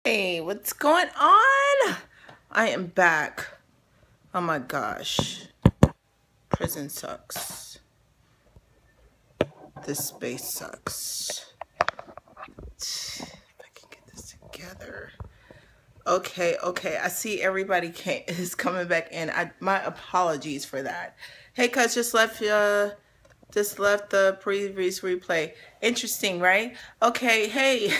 Hey, what's going on? I am back. Oh my gosh. Prison sucks. This space sucks. If I can get this together. Okay. I see everybody is coming back in. My apologies for that. Hey, cuz just left the previous replay. Interesting, right? Okay, hey.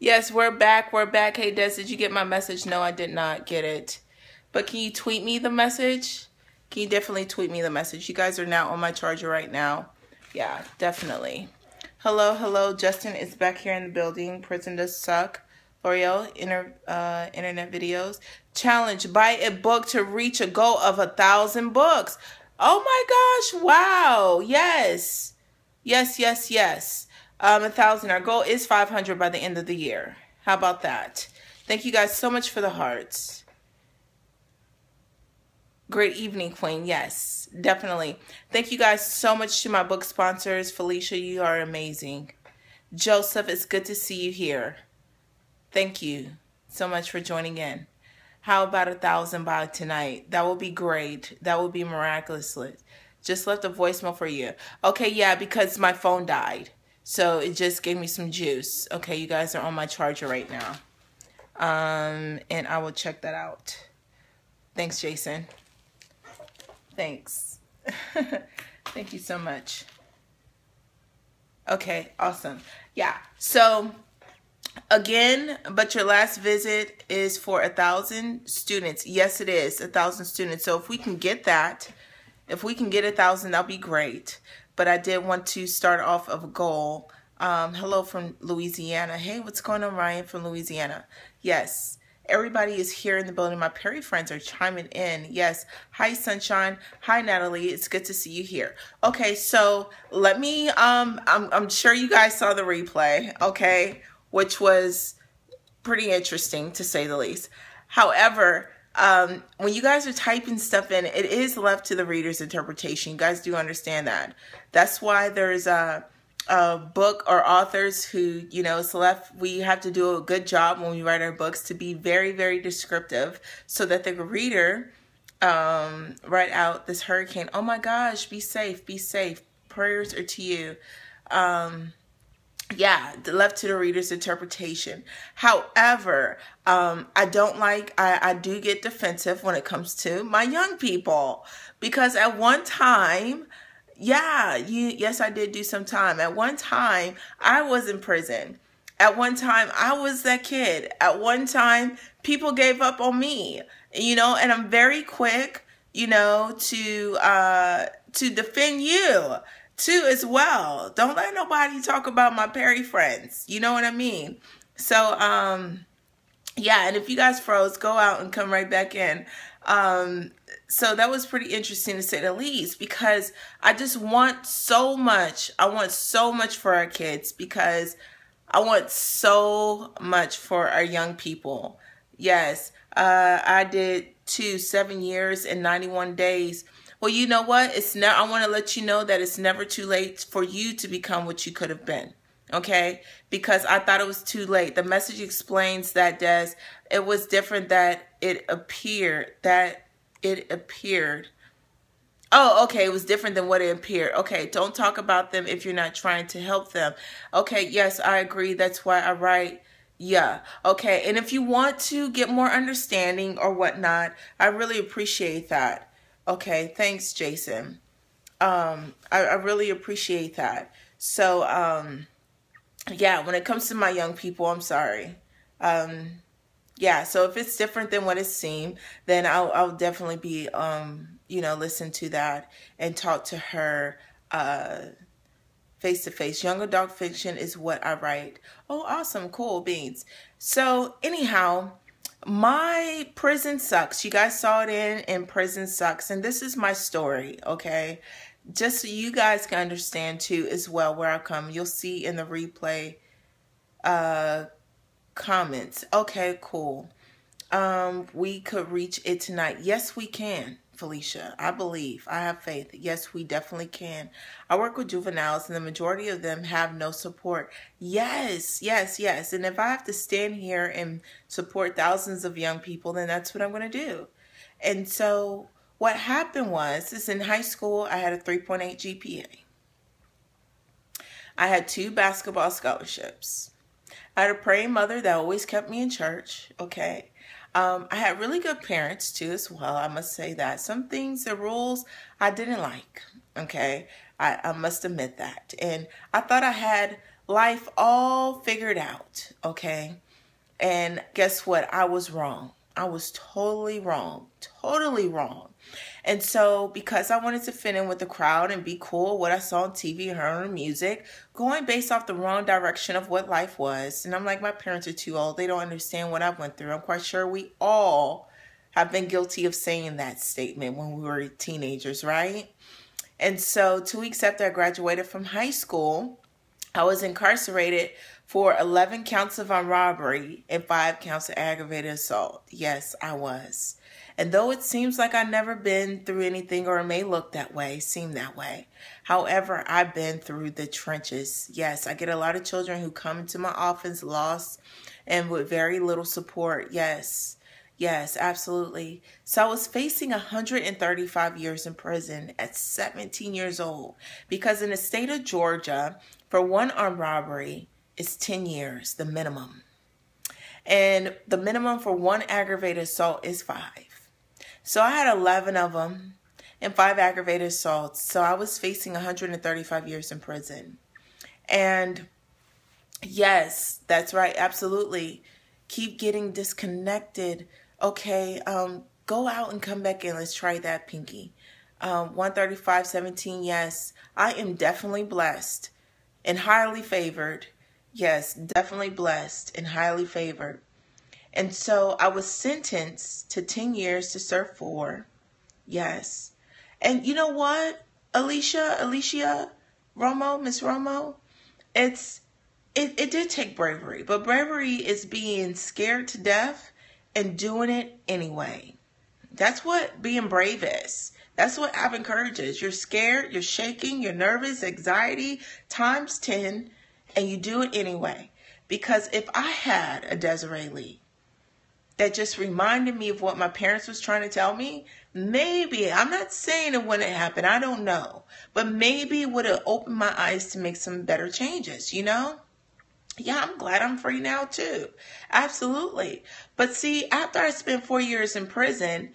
Yes, we're back. Hey, Des, did you get my message? No, I did not get it. But can you tweet me the message? Can you definitely tweet me the message? You guys are now on my charger right now. Yeah, definitely. Hello. Justin is back here in the building. Prison does suck. L'Oreal, internet videos. Challenge, buy a book to reach a goal of 1,000 books. Oh my gosh, wow. Yes. 1,000. Our goal is 500 by the end of the year. How about that? Thank you guys so much for the hearts. Great evening, Queen. Yes, definitely. Thank you guys so much to my book sponsors. Felicia, you are amazing. Joseph, it's good to see you here. Thank you so much for joining in. How about 1,000 by tonight? That will be great. That will be miraculous. Just left a voicemail for you. Okay, yeah, because my phone died. So it just gave me some juice. Okay, you guys are on my charger right now. And I will check that out. Thanks, Jason. Thanks. Thank you so much. Okay, awesome. Yeah, so again, but your last visit is for 1,000 students. Yes, it is 1,000 students. So if we can get that, if we can get 1,000, that'll be great. But I did want to start off of a goal. Hello from Louisiana. Hey, what's going on, Ryan from Louisiana? Yes. Everybody is here in the building. My Perry friends are chiming in. Yes. Hi, Sunshine. Hi, Natalie. It's good to see you here. Okay, so let me, I'm sure you guys saw the replay, okay, which was pretty interesting to say the least. However, when you guys are typing stuff in, it is left to the reader's interpretation. You guys do understand that. That's why there's a book or authors who, you know, it's left, we have to do a good job when we write our books to be very, very descriptive so that the reader write out this hurricane. Oh my gosh, be safe, be safe. Prayers are to you. Yeah, left to the reader's interpretation. However, I do get defensive when it comes to my young people because at one time, yes, I did do some time. At one time, I was in prison. At one time, I was that kid. At one time, people gave up on me, you know, and I'm very quick, you know, to defend you too as well. Don't let nobody talk about my Perry friends. You know what I mean? So, yeah, and if you guys froze, go out and come right back in. So that was pretty interesting to say the least because I just want so much. I want so much for our kids because I want so much for our young people. Yes, I did 7 years and 91 days. Well, you know what? I want to let you know that it's never too late for you to become what you could have been. Okay? Because I thought it was too late. The message explains that, Des. It was different that it appeared. Oh, okay. It was different than what it appeared. Okay. Don't talk about them if you're not trying to help them. Okay. Yes, I agree. That's why I write. Yeah. Okay. And if you want to get more understanding or whatnot, I really appreciate that. Okay. Thanks, Jason. I really appreciate that. So, yeah, when it comes to my young people, I'm sorry. Yeah, so if it's different than what it seemed, then I'll definitely be, you know, listen to that and talk to her face to face. Young adult fiction is what I write. Oh, awesome. Cool beans. So anyhow, my prison sucks. You guys saw it in Prison Sucks. And this is my story, okay? Just so you guys can understand too as well where I come. You'll see in the replay comments. Okay, cool. We could reach it tonight. Yes, we can. Felicia. I believe. I have faith. Yes, we definitely can. I work with juveniles, and the majority of them have no support. Yes, yes, yes. And if I have to stand here and support thousands of young people, then that's what I'm going to do. And so what happened is in high school, I had a 3.8 GPA. I had 2 basketball scholarships. I had a praying mother that always kept me in church, okay? I had really good parents too as well, I must say that. Some things, the rules, I didn't like, okay? I must admit that. And I thought I had life all figured out, okay? And guess what? I was wrong. I was totally wrong. Totally wrong. And so because I wanted to fit in with the crowd and be cool, what I saw on TV and heard on music, going based off the wrong direction of what life was. And I'm like, my parents are too old. They don't understand what I went through. I'm quite sure we all have been guilty of saying that statement when we were teenagers, right? And so 2 weeks after I graduated from high school, I was incarcerated for 11 counts of armed robbery and 5 counts of aggravated assault. Yes, I was. And though it seems like I've never been through anything, or it may look that way, seem that way. However, I've been through the trenches. Yes, I get a lot of children who come to my office lost and with very little support. Yes, yes, absolutely. So I was facing 135 years in prison at 17 years old because in the state of Georgia, for one armed robbery, it's 10 years, the minimum. And the minimum for one aggravated assault is 5. So I had 11 of them and 5 aggravated assaults. So I was facing 135 years in prison. And yes, that's right. Absolutely. Keep getting disconnected. Okay. Go out and come back in. Let's try that, Pinky. 135-17. Yes, I am definitely blessed and highly favored. Yes, definitely blessed and highly favored. And so I was sentenced to 10 years to serve 4. Yes. And you know what, Alicia, Romo, Miss Romo, it did take bravery, but bravery is being scared to death and doing it anyway. That's what being brave is. That's what having courage is. You're scared, you're shaking, you're nervous, anxiety times 10, and you do it anyway. Because if I had a Desiree Lee that just reminded me of what my parents was trying to tell me, maybe, I'm not saying it wouldn't happen, I don't know, but maybe it would have opened my eyes to make some better changes, you know? Yeah, I'm glad I'm free now too. Absolutely. But see, after I spent 4 years in prison,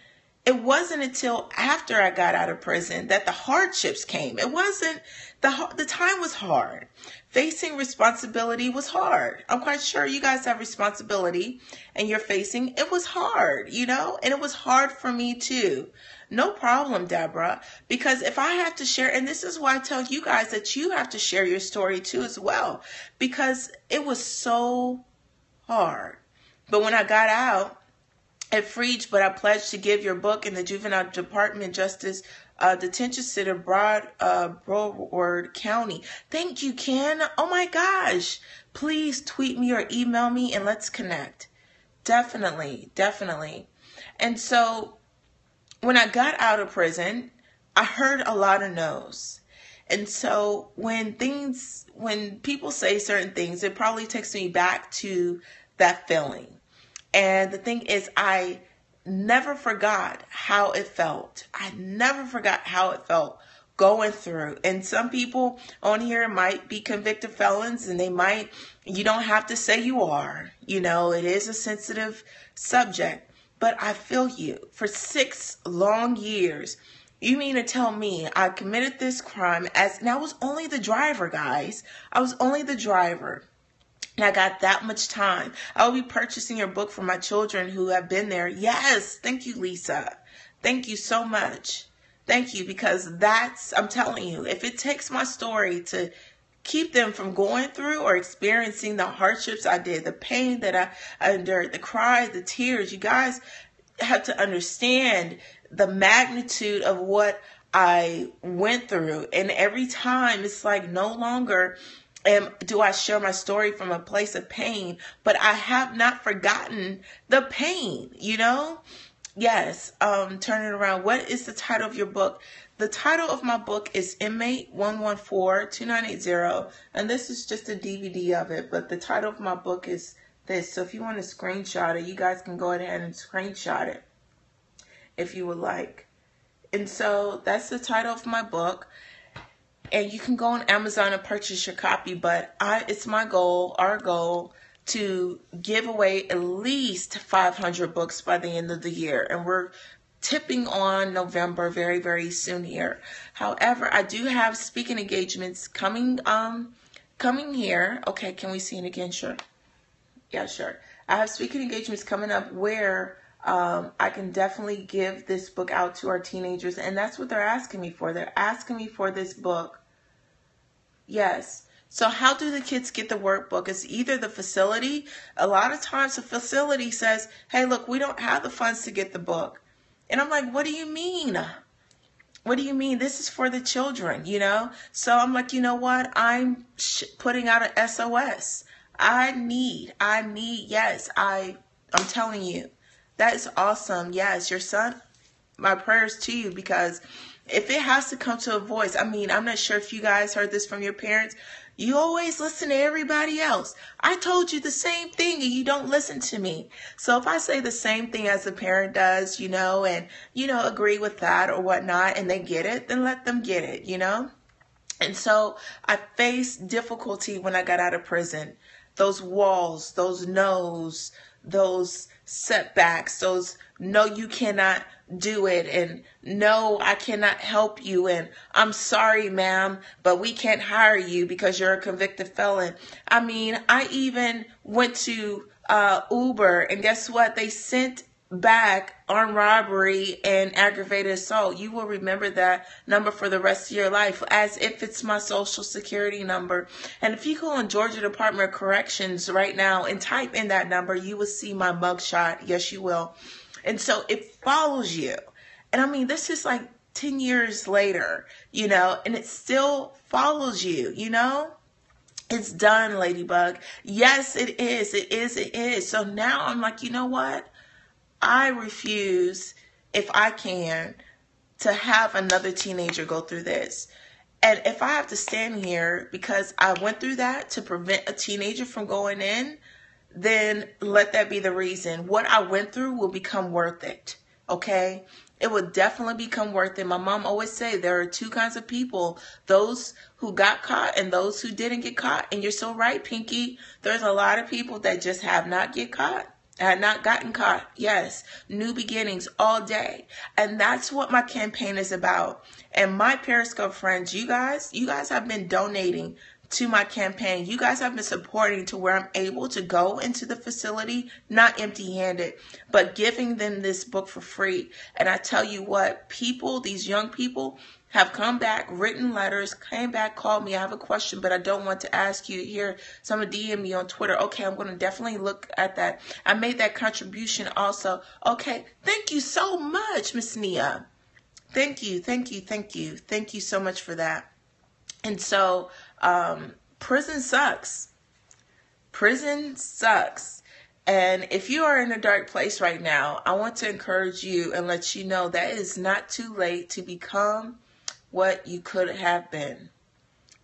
it wasn't until after I got out of prison that the hardships came. It wasn't, the time was hard. Facing responsibility was hard. I'm quite sure you guys have responsibility and you're facing, it was hard, you know, and it was hard for me too. No problem, Deborah, because if I have to share, and this is why I tell you guys that you have to share your story too as well, because it was so hard. But when I got out, it freed, but I pledged to give your book in the Juvenile Department Justice Detention Center, Broward County. Thank you, Ken. Oh my gosh. Please tweet me or email me and let's connect. Definitely, definitely. And so when I got out of prison, I heard a lot of no's. And so when people say certain things, it probably takes me back to that feeling. And the thing is, I never forgot how it felt. I never forgot how it felt going through. And some people on here might be convicted felons, and you don't have to say you are. You know, it is a sensitive subject. But I feel you. For 6 long years, you mean to tell me I committed this crime and I was only the driver, guys. I was only the driver. And I got that much time. I will be purchasing your book for my children who have been there. Yes. Thank you, Lisa. Thank you so much. Thank you, because I'm telling you, if it takes my story to keep them from going through or experiencing the hardships I did, the pain that I endured, the cries, the tears, you guys have to understand the magnitude of what I went through. And every time it's like no longer do I share my story from a place of pain, but I have not forgotten the pain, you know? Yes, turn it around. What is the title of your book? The title of my book is Inmate 114-2980, and this is just a DVD of it, but the title of my book is this. So if you want to screenshot it, you guys can go ahead and screenshot it if you would like. And so that's the title of my book. And you can go on Amazon and purchase your copy, but it's my goal, our goal, to give away at least 500 books by the end of the year. And we're tipping on November very, very soon here. However, I do have speaking engagements coming here. Okay, can we see it again? Sure. Yeah, sure. I have speaking engagements coming up where I can definitely give this book out to our teenagers, and that's what they're asking me for. They're asking me for this book. Yes. So how do the kids get the workbook? It's either the facility. A lot of times the facility says, hey, look, we don't have the funds to get the book. And I'm like, what do you mean? What do you mean? This is for the children, you know? So I'm like, you know what? I'm putting out an SOS. I need, yes, I'm telling you, that is awesome. Yes, your son, my prayers to you, because if it has to come to a voice, I mean, I'm not sure if you guys heard this from your parents. You always listen to everybody else. I told you the same thing and you don't listen to me. So if I say the same thing as the parent does, you know, and, you know, agree with that or whatnot, and they get it, then let them get it, you know? And so I faced difficulty when I got out of prison. Those walls, those no's, those setbacks, those no, you cannot do it, and no, I cannot help you, and I'm sorry, ma'am, but we can't hire you because you're a convicted felon. I mean, I even went to Uber, and guess what? They sent back armed robbery and aggravated assault. You will remember that number for the rest of your life as if it's my social security number. And if you go on Georgia Department of Corrections right now and type in that number, you will see my mugshot. Yes, you will. And so it follows you. And I mean, this is like 10 years later, you know, and it still follows you, you know? It's done, Ladybug. Yes, it is. It is. It is. So now I'm like, you know what? I refuse, if I can, to have another teenager go through this. And if I have to stand here because I went through that to prevent a teenager from going in, then let that be the reason. What I went through will become worth it, okay? It will definitely become worth it. My mom always say there are two kinds of people, those who got caught and those who didn't get caught. And you're so right, Pinky. There's a lot of people that just have not get caught. Had not gotten caught. Yes. New beginnings all day. And that's what my campaign is about. And my Periscope friends, you guys have been donating to my campaign. You guys have been supporting to where I'm able to go into the facility, not empty-handed, but giving them this book for free. And I tell you what, people, these young people have come back, written letters, came back, called me. I have a question, but I don't want to ask you here. Someone DM me on Twitter. Okay, I'm going to definitely look at that. I made that contribution also. Okay, thank you so much, Miss Nia. Thank you, thank you, thank you. Thank you so much for that. And so, prison sucks. Prison sucks. And if you are in a dark place right now, I want to encourage you and let you know that it is not too late to become what you could have been.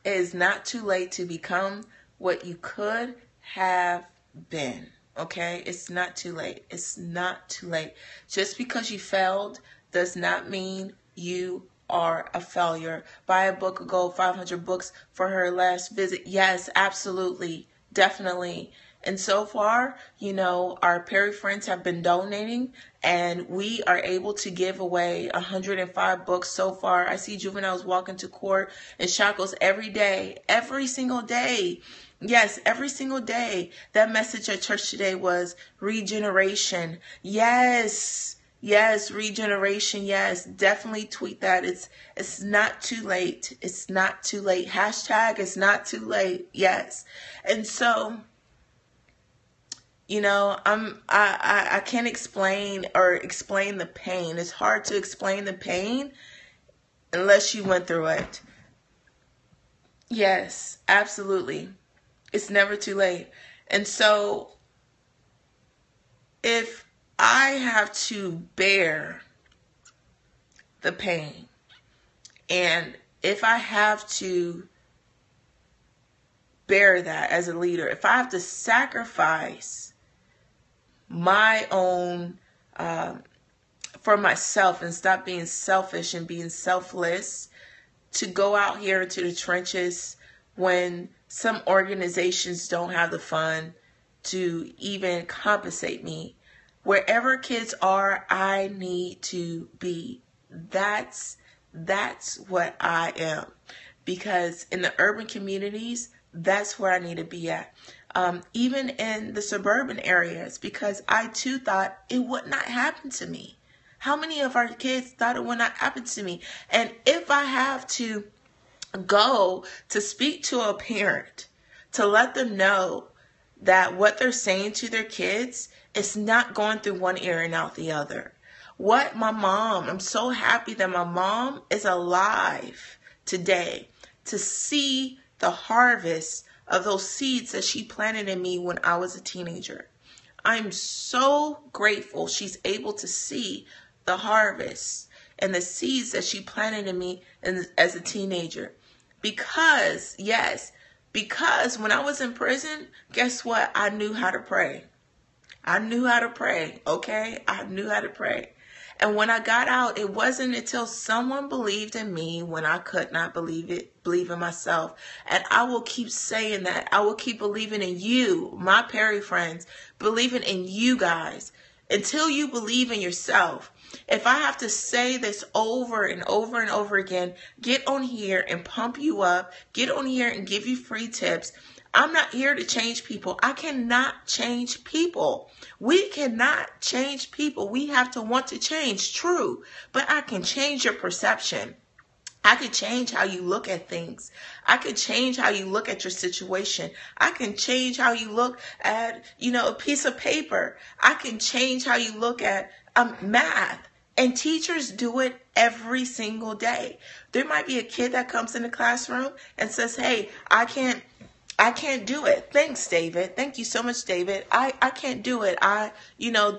It is not too late to become what you could have been. Okay? It's not too late. It's not too late. Just because you failed does not mean you are a failure. Buy a book of gold, 500 books for her last visit. Yes, absolutely. Definitely. And so far, you know, our Perry friends have been donating and we are able to give away 105 books so far. I see juveniles walking to court in shackles every day, every single day. Yes, every single day. That message at church today was regeneration. Yes. Yes, regeneration. Yes, definitely tweet that. It's not too late. It's not too late. Hashtag it's not too late. Yes. And so, you know, I can't explain the pain. It's hard to explain the pain unless you went through it. Yes, absolutely. It's never too late. And so if I I have to bear the pain, and if I have to bear that as a leader, if I have to sacrifice my own for myself and stop being selfish and being selfless to go out here into the trenches when some organizations don't have the fund to even compensate me, wherever kids are, I need to be. That's what I am, because in the urban communities, that's where I need to be at. Even in the suburban areas, because I too thought it would not happen to me. How many of our kids thought it would not happen to me? And if I have to go to speak to a parent to let them know that what they're saying to their kids is not going through one ear and out the other. I'm so happy that my mom is alive today to see the harvest of those seeds that she planted in me when I was a teenager. I'm so grateful she's able to see the harvest and the seeds that she planted in me as a teenager. Because when I was in prison, guess what? I knew how to pray. Okay? I knew how to pray. And when I got out, it wasn't until someone believed in me when I could not believe in myself. And I will keep saying that. I will keep believing in you, my Perry friends, believing in you guys, until you believe in yourself. If I have to say this over and over and over again, get on here and pump you up, get on here and give you free tips. I'm not here to change people. I cannot change people. We cannot change people. We have to want to change, true. But I can change your perception. I can change how you look at things. I can change how you look at your situation. I can change how you look at, a piece of paper. I can change how you look at math. And teachers do it every single day. There might be a kid that comes in the classroom and says, hey, I can't do it. Thanks, David. Thank you so much, David. I can't do it.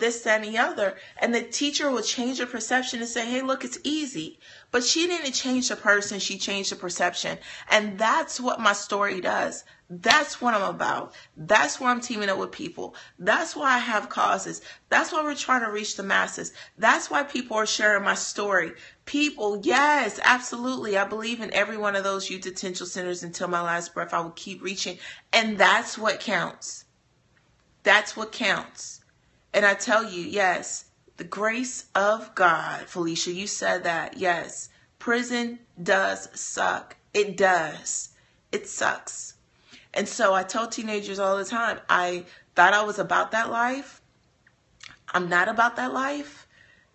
This, that, and the other. And the teacher will change her perception and say, hey, look, it's easy. But she didn't change the person. She changed the perception. And that's what my story does. That's what I'm about. That's why I'm teaming up with people. That's why I have causes. That's why we're trying to reach the masses. That's why people are sharing my story. People, yes, absolutely. I believe in every one of those youth detention centers until my last breath. I will keep reaching. And that's what counts. That's what counts. And I tell you, yes, the grace of God. Felicia, you said that. Yes, prison does suck. It does. It sucks. And so I tell teenagers all the time, I thought I was about that life. I'm not about that life.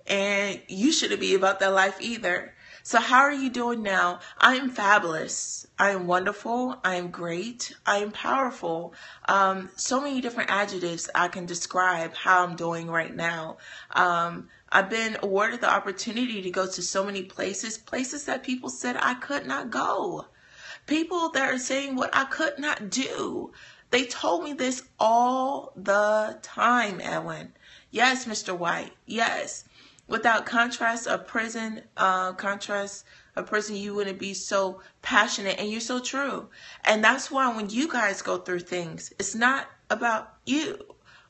And you shouldn't be about that life either. So how are you doing now? I am fabulous. I am wonderful. I am great. I am powerful. So many different adjectives I can describe how I'm doing right now. I've been awarded the opportunity to go to so many places that people said I could not go. People that are saying what I could not do. They told me this all the time, Edwin. Yes, Mr. White. Yes. Without contrast of prison, you wouldn't be so passionate, and you're so true. And that's why when you guys go through things, it's not about you.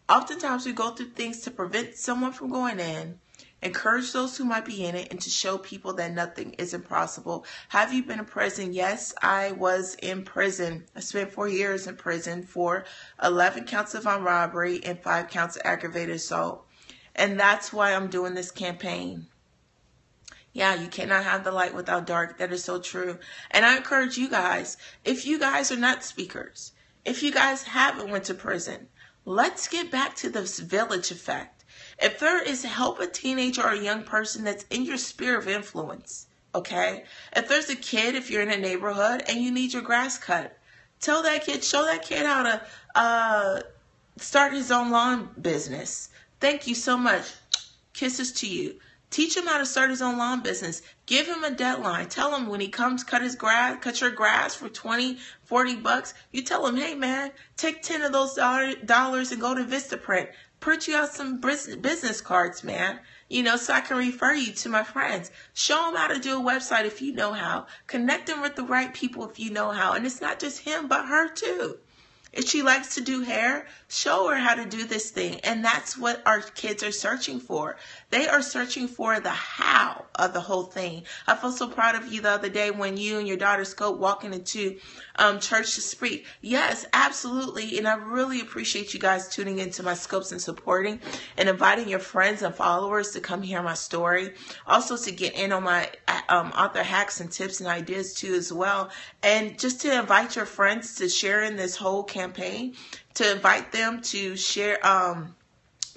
Oftentimes we go through things to prevent someone from going in, encourage those who might be in it, and to show people that nothing is impossible. Have you been in prison? Yes, I was in prison. I spent 4 years in prison for 11 counts of armed robbery and 5 counts of aggravated assault. And that's why I'm doing this campaign. Yeah, you cannot have the light without dark. That is so true. And I encourage you guys, if you guys are not speakers, if you guys haven't went to prison, let's get back to this village effect. If there is help a teenager or a young person that's in your sphere of influence, okay? If there's a kid, if you're in a neighborhood and you need your grass cut, tell that kid, show that kid how to start his own lawn business. Thank you so much. Kisses to you. Teach him how to start his own lawn business. Give him a deadline. Tell him when he comes cut your grass for $20, $40. You tell him, hey man, take 10 of those dollars and go to Vistaprint. print you out some business cards, man. You know, so I can refer you to my friends. Show them how to do a website if you know how. Connect them with the right people if you know how. And it's not just him, but her too. If she likes to do hair, show her how to do this thing. And that's what our kids are searching for. They are searching for the how of the whole thing. I felt so proud of you the other day when you and your daughter Scope walking into church to speak. Yes, absolutely. And I really appreciate you guys tuning into my Scopes and supporting and inviting your friends and followers to come hear my story. Also to get in on my author hacks and tips and ideas too as well. And just to invite your friends to share in this whole campaign, to invite them to share,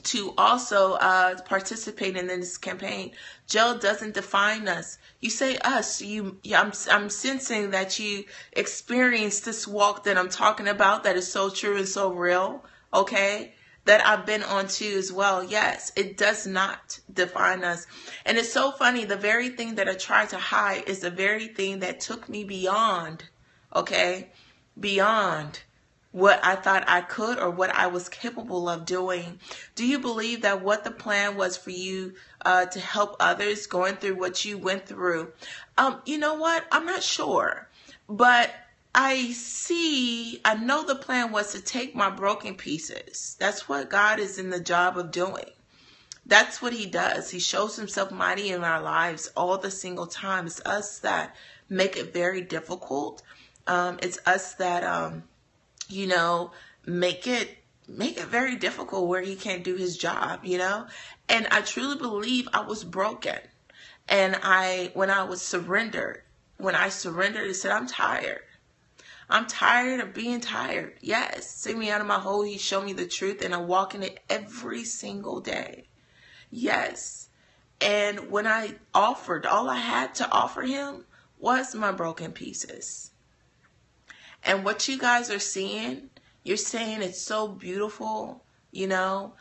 to also participate in this campaign. Jail doesn't define us. You say us. I'm sensing that you experienced this walk that I'm talking about that is so true and so real, okay? That I've been on too as well. Yes, it does not define us. And it's so funny. The very thing that I tried to hide is the very thing that took me beyond, okay? Beyond what I thought I could or what I was capable of doing. Do you believe that what the plan was for you to help others going through what you went through? You know what? I'm not sure. But I know the plan was to take my broken pieces. That's what God is in the job of doing. That's what he does. He shows himself mighty in our lives all the single time. It's us that make it very difficult. It's us that, you know, make it very difficult where he can't do his job, you know. And I truly believe I was broken. And when I surrendered, I said, I'm tired. I'm tired of being tired. Yes. See me out of my hole. He showed me the truth and I walk in it every single day. Yes. And when I offered, all I had to offer him was my broken pieces. And what you guys are seeing, you're saying it's so beautiful, you know.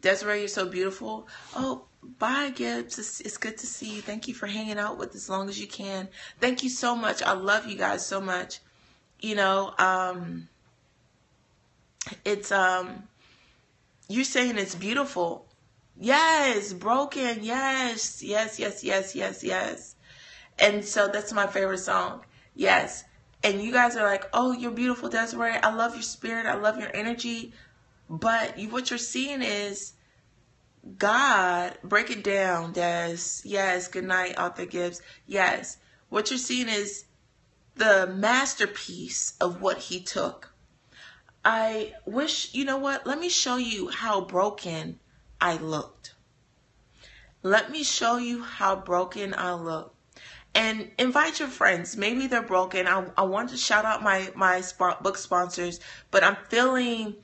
Desiree, you're so beautiful. Oh, bye, Gibbs. It's good to see you. Thank you for hanging out with us as long as you can. Thank you so much. I love you guys so much. You know, it's, you're saying it's beautiful. Yes, broken. Yes, yes, yes, yes, yes, yes. And so that's my favorite song. Yes. And you guys are like, oh, you're beautiful, Desiree. I love your spirit. I love your energy. But what you're seeing is God. Break it down, Des. Yes. Good night, Author Gibbs. Yes. What you're seeing is the masterpiece of what he took. I wish, you know what? Let me show you how broken I looked. Let me show you how broken I look. And invite your friends. Maybe they're broken. I want to shout out my book sponsors, but I'm feeling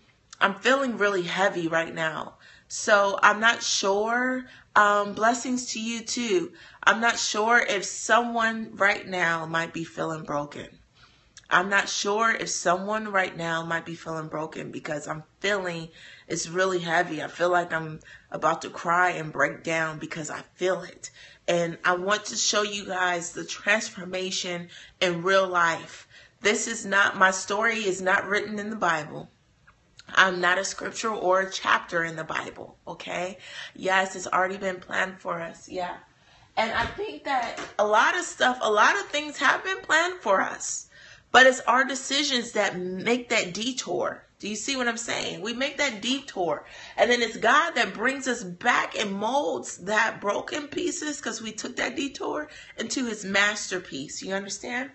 really heavy right now. So I'm not sure. Blessings to you too. I'm not sure if someone right now might be feeling broken. I'm not sure if someone right now might be feeling broken because I'm feeling it's really heavy. I feel like I'm about to cry and break down because I feel it. And I want to show you guys the transformation in real life. This is not, my story is not written in the Bible. I'm not a scripture or a chapter in the Bible, okay? Yes, it's already been planned for us, yeah. And I think that a lot of things have been planned for us. But it's our decisions that make that detour. Do you see what I'm saying? We make that detour. And then it's God that brings us back and molds that broken pieces because we took that detour into his masterpiece. You understand?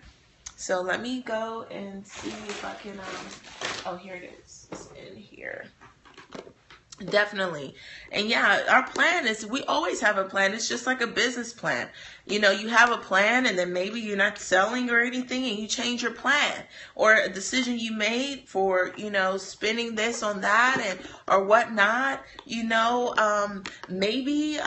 So let me go and see if I can, oh, here it is. It's in here. Definitely. And yeah, our plan is, we always have a plan. It's just like a business plan. You know, you have a plan and then maybe you're not selling or anything and you change your plan or a decision you made for, you know, spending this on that and or whatnot, you know, maybe,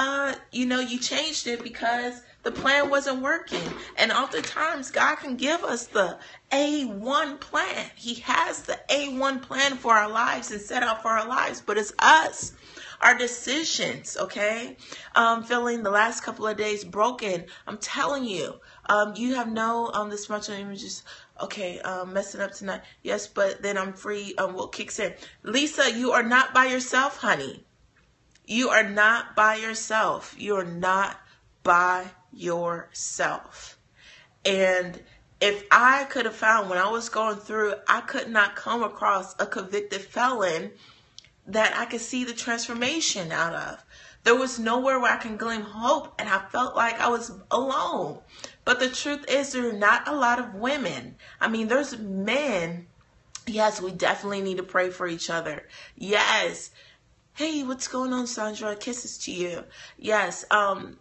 you know, you changed it because the plan wasn't working. And oftentimes God can give us the A1 plan. He has the A1 plan for our lives and set out for our lives, but it's us, our decisions, okay? Feeling the last couple of days broken. I'm telling you, you have no, this much images. Okay, messing up tonight. Yes, but then I'm free. What kicks in? Lisa, you are not by yourself, honey. You are not by yourself. You are not by yourself. And if I could have found, when I was going through, I could not come across a convicted felon that I could see the transformation out of. There was nowhere where I can glean hope, and I felt like I was alone. But the truth is, there are not a lot of women. I mean, there's men. Yes, we definitely need to pray for each other. Yes. Hey, what's going on, Sandra? Kisses to you. Yes,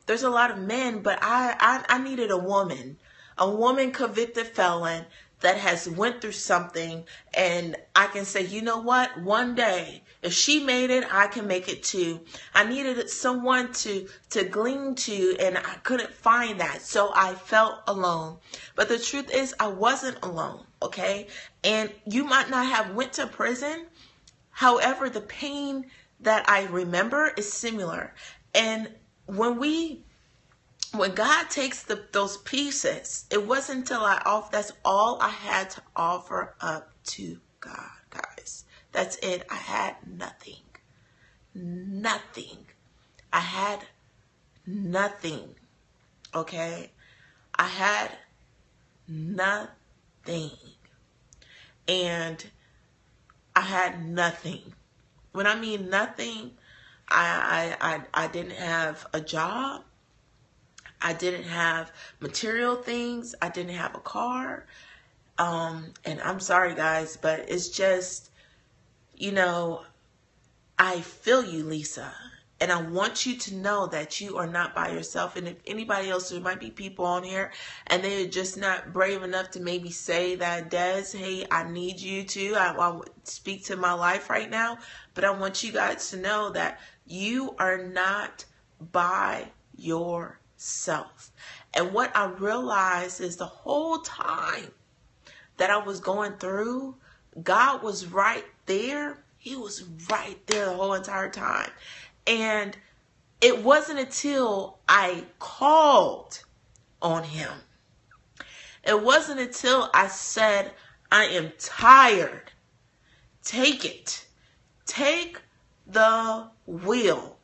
there's a lot of men, but I needed a woman convicted felon that has went through something, and I can say, you know what? One day, if she made it, I can make it too. I needed someone to glean to, and I couldn't find that, so I felt alone. But the truth is, I wasn't alone, okay? And you might not have went to prison. However, the pain that I remember is similar. And when God takes those pieces, it wasn't until that's all I had to offer up to God, guys. That's it. I had nothing. Nothing. I had nothing. Okay? I had nothing. And I had nothing. When I mean nothing, I didn't have a job. I didn't have material things. I didn't have a car. And I'm sorry, guys, but it's just, you know, I feel you, Lisa. And I want you to know that you are not by yourself. And if anybody else, there might be people on here and they're just not brave enough to maybe say that, Des, hey, I need you to. I speak to my life right now. But I want you guys to know that you are not by yourself. And what I realized is the whole time that I was going through, God was right there. He was right there the whole entire time. And it wasn't until I called on him. It wasn't until I said, I am tired. Take it. Take the wheel.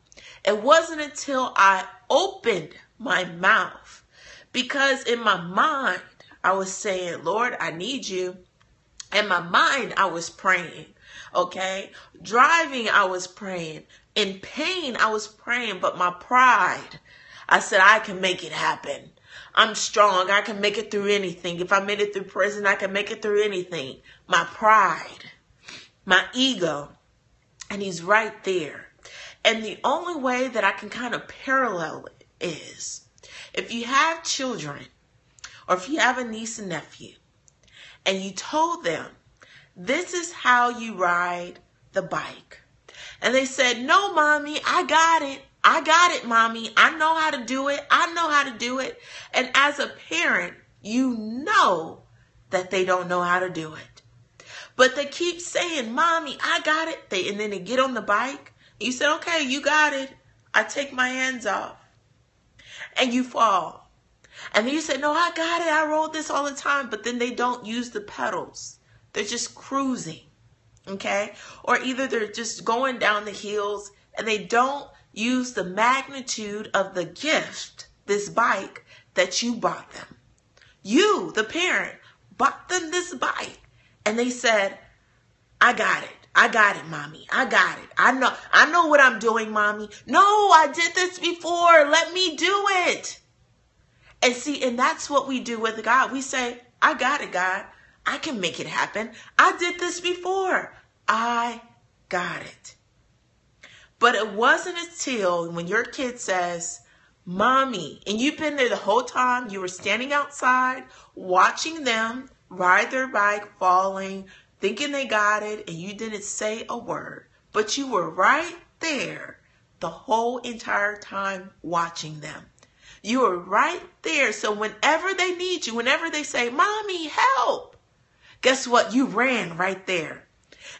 It wasn't until I opened my mouth, because in my mind, I was saying, Lord, I need you. In my mind, I was praying. Okay. Driving, I was praying. In pain, I was praying, but my pride, I said, I can make it happen. I'm strong. I can make it through anything. If I made it through prison, I can make it through anything. My pride, my ego, and he's right there. And the only way that I can kind of parallel it is if you have children or if you have a niece and nephew and you told them, this is how you ride the bike. And they said, no, mommy, I got it. I got it, mommy. I know how to do it. I know how to do it. And as a parent, you know that they don't know how to do it. But they keep saying, mommy, I got it. And then they get on the bike. You said, okay, you got it. I take my hands off. And you fall. And then you say, no, I got it. I rode this all the time. But then they don't use the pedals. They're just cruising. Okay? Or either they're just going down the hills and they don't use the magnitude of the gift, this bike, that you bought them. You, the parent, bought them this bike. And they said, I got it. I got it, mommy. I got it. I know what I'm doing, mommy. No, I did this before. Let me do it. And see, and that's what we do with God. We say, I got it, God. I can make it happen. I did this before. I got it. But it wasn't until when your kid says, mommy, and you've been there the whole time, you were standing outside watching them ride their bike, falling, thinking they got it, and you didn't say a word, but you were right there the whole entire time watching them. You were right there. So whenever they need you, whenever they say, mommy, help, guess what? You ran right there.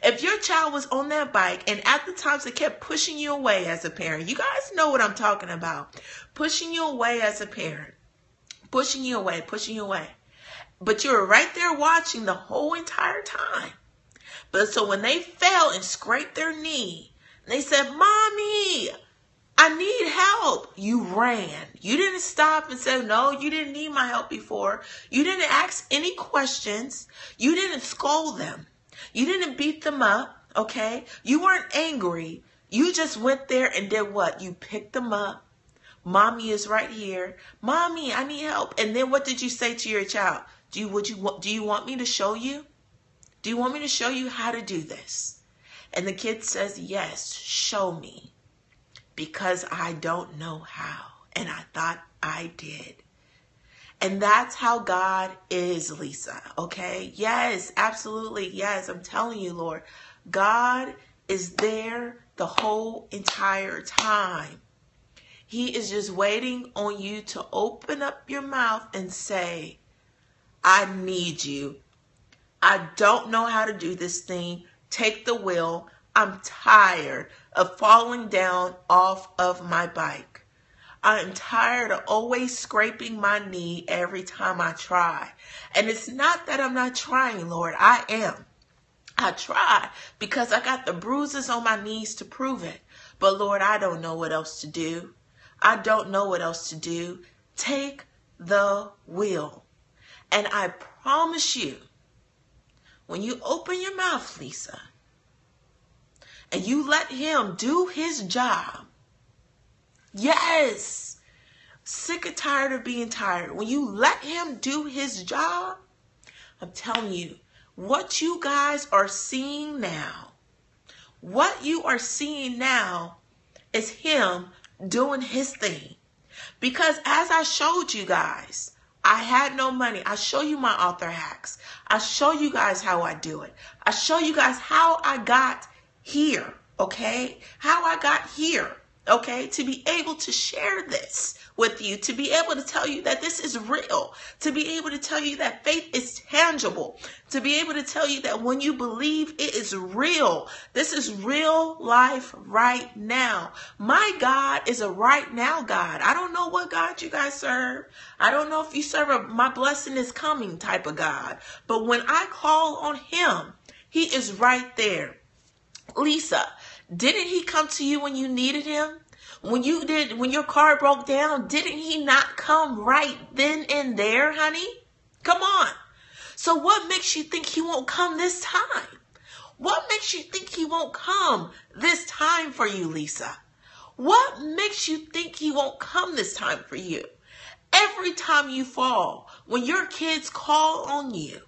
If your child was on that bike and at the times they kept pushing you away as a parent, you guys know what I'm talking about. Pushing you away as a parent. Pushing you away, pushing you away. But you were right there watching the whole entire time. But so when they fell and scraped their knee, they said, Mommy, I need help. You ran. You didn't stop and say, no, you didn't need my help before. You didn't ask any questions. You didn't scold them. You didn't beat them up, okay? You weren't angry. You just went there and did what? You picked them up. Mommy is right here. Mommy, I need help. And then what did you say to your child? Do you want me to show you? Do you want me to show you how to do this? And the kid says, yes, show me. Because I don't know how. And I thought I did. And that's how God is, Lisa. Okay? Yes, absolutely. Yes, I'm telling you, Lord. God is there the whole entire time. He is just waiting on you to open up your mouth and say, I need you. I don't know how to do this thing. Take the wheel. I'm tired of falling down off of my bike. I'm tired of always scraping my knee every time I try. And it's not that I'm not trying, Lord. I am. I try because I got the bruises on my knees to prove it. But Lord, I don't know what else to do. I don't know what else to do. Take the wheel. And I promise you, when you open your mouth, Lisa, and you let him do his job. Yes. Sick and tired of being tired. When you let him do his job, I'm telling you, what you guys are seeing now, is him doing his thing. Because as I showed you guys, I had no money. I show you my author hacks. I show you guys how I do it. I show you guys how I got here, okay? How I got here, okay? To be able to share this with you, to be able to tell you that this is real, to be able to tell you that faith is tangible, to be able to tell you that when you believe, it is real. This is real life right now. My God is a right now God. I don't know what God you guys serve. I don't know if you serve a my blessing is coming type of God. But when I call on him, he is right there. Lisa, didn't he come to you when you needed him? When your car broke down, didn't he not come right then and there, honey? Come on. So what makes you think he won't come this time? What makes you think he won't come this time for you, Lisa? What makes you think he won't come this time for you? Every time you fall, when your kids call on you,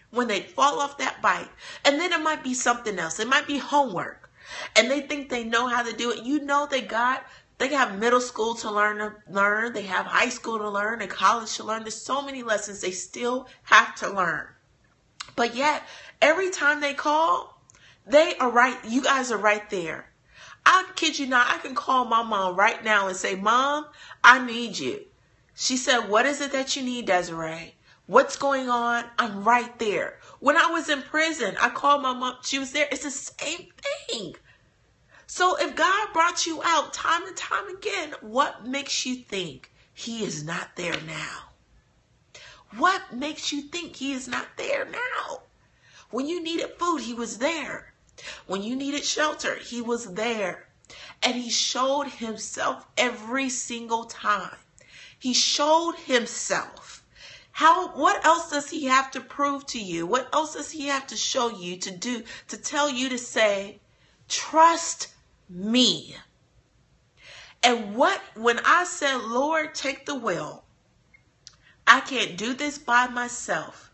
when they fall off that bike, and then it might be something else. It might be homework. And they think they know how to do it. You know they have middle school to learn. They have high school to learn and college to learn. There's so many lessons they still have to learn. But yet, every time they call, they are right. You guys are right there. I kid you not. I can call my mom right now and say, Mom, I need you. She said, what is it that you need, Desiree? What's going on? I'm right there. When I was in prison, I called my mom. She was there. It's the same thing. So if God brought you out time and time again, what makes you think he is not there now? What makes you think he is not there now? When you needed food, he was there. When you needed shelter, he was there. And he showed himself every single time. He showed himself. What else does he have to prove to you? What else does he have to show you to do, to tell you to say, trust me? And when I said, Lord, take the wheel, I can't do this by myself.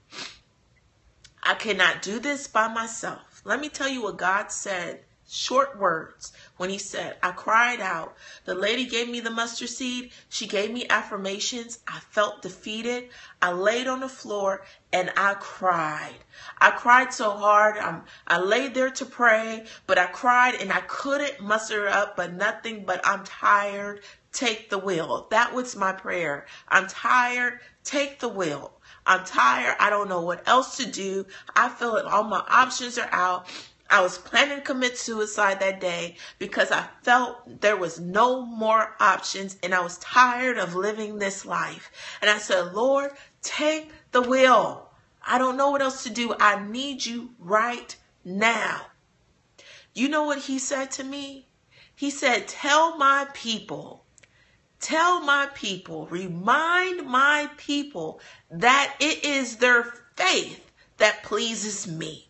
I cannot do this by myself. Let me tell you what God said. Short words. When he said, I cried out. The lady gave me the mustard seed. She gave me affirmations. I felt defeated. I laid on the floor and I cried. I cried so hard. I laid there to pray, but I cried and I couldn't muster up but nothing but I'm tired. Take the wheel. That was my prayer. I'm tired. Take the wheel. I'm tired. I don't know what else to do. I feel like all my options are out. I was planning to commit suicide that day because I felt there was no more options and I was tired of living this life. And I said, Lord, Take the wheel. I don't know what else to do. I need you right now. You know what he said to me? He said, tell my people, remind my people that it is their faith that pleases me.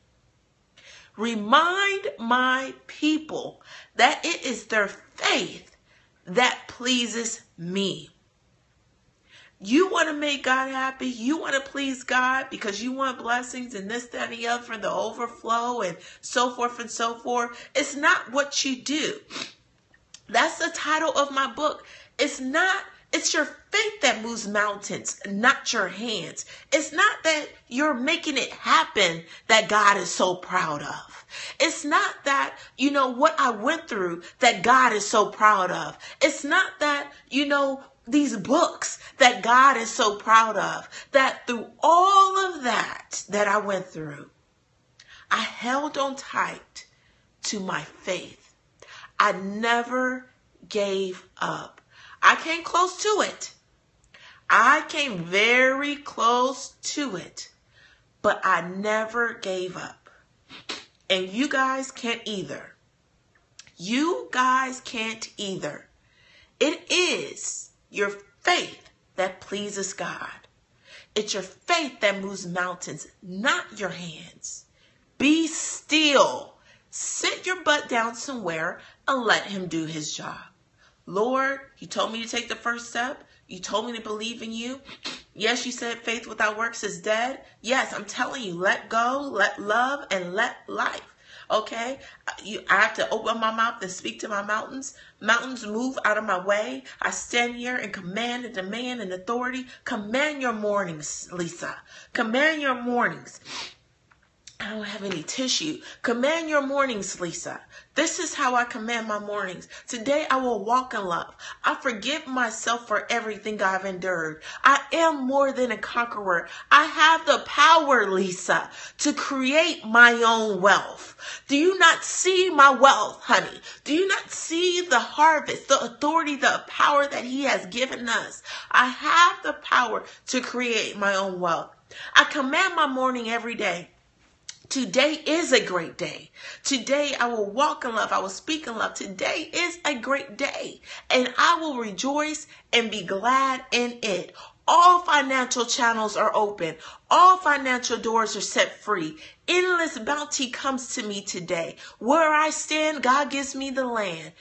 Remind my people that it is their faith that pleases me. You want to make God happy. You want to please God because you want blessings and this, that, and the other, and the overflow and so forth and so forth. It's not what you do. That's the title of my book. It's your faith that moves mountains, not your hands. It's not that you're making it happen that God is so proud of. It's not that, what I went through that God is so proud of. It's not that, these books that God is so proud of, that through all of that I went through, I held on tight to my faith. I never gave up. I came close to it. I came very close to it, but I never gave up. And you guys can't either. You guys can't either. It is your faith that pleases God. It's your faith that moves mountains, not your hands. Be still. Sit your butt down somewhere and let him do his job. Lord, you told me to take the first step. You told me to believe in you. Yes, you said faith without works is dead. Yes, I'm telling you, let go, let love, and let life. Okay, I have to open my mouth and speak to my mountains. Mountains, move out of my way. I stand here and command and demand and authority. Command your mornings, Lisa. Command your mornings. I don't have any tissue. Command your mornings, Lisa. This is how I command my mornings. Today I will walk in love. I forgive myself for everything I've endured. I am more than a conqueror. I have the power, Lisa, to create my own wealth. Do you not see my wealth, honey? Do you not see the harvest, the authority, the power that he has given us? I have the power to create my own wealth. I command my morning every day. Today is a great day. Today I will walk in love. I will speak in love. Today is a great day. And I will rejoice and be glad in it. All financial channels are open. All financial doors are set free. Endless bounty comes to me today. Where I stand, God gives me the land.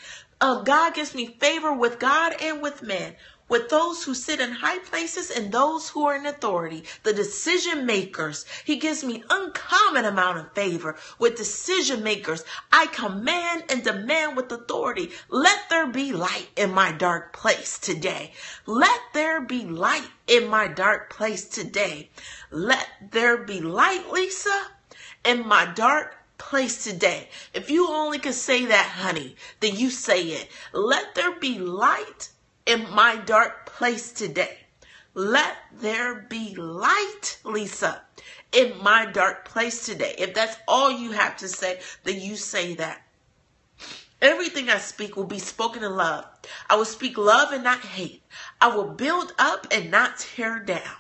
God gives me favor with God and with men. With those who sit in high places and those who are in authority, the decision makers. He gives me uncommon amount of favor with decision makers. I command and demand with authority. Let there be light in my dark place today. Let there be light in my dark place today. Let there be light, Lisa, in my dark place today. If you only could say that, honey, then you say it. Let there be light in my dark place today. Let there be light, Lisa, in my dark place today. If that's all you have to say, then you say that. Everything I speak will be spoken in love. I will speak love and not hate. I will build up and not tear down.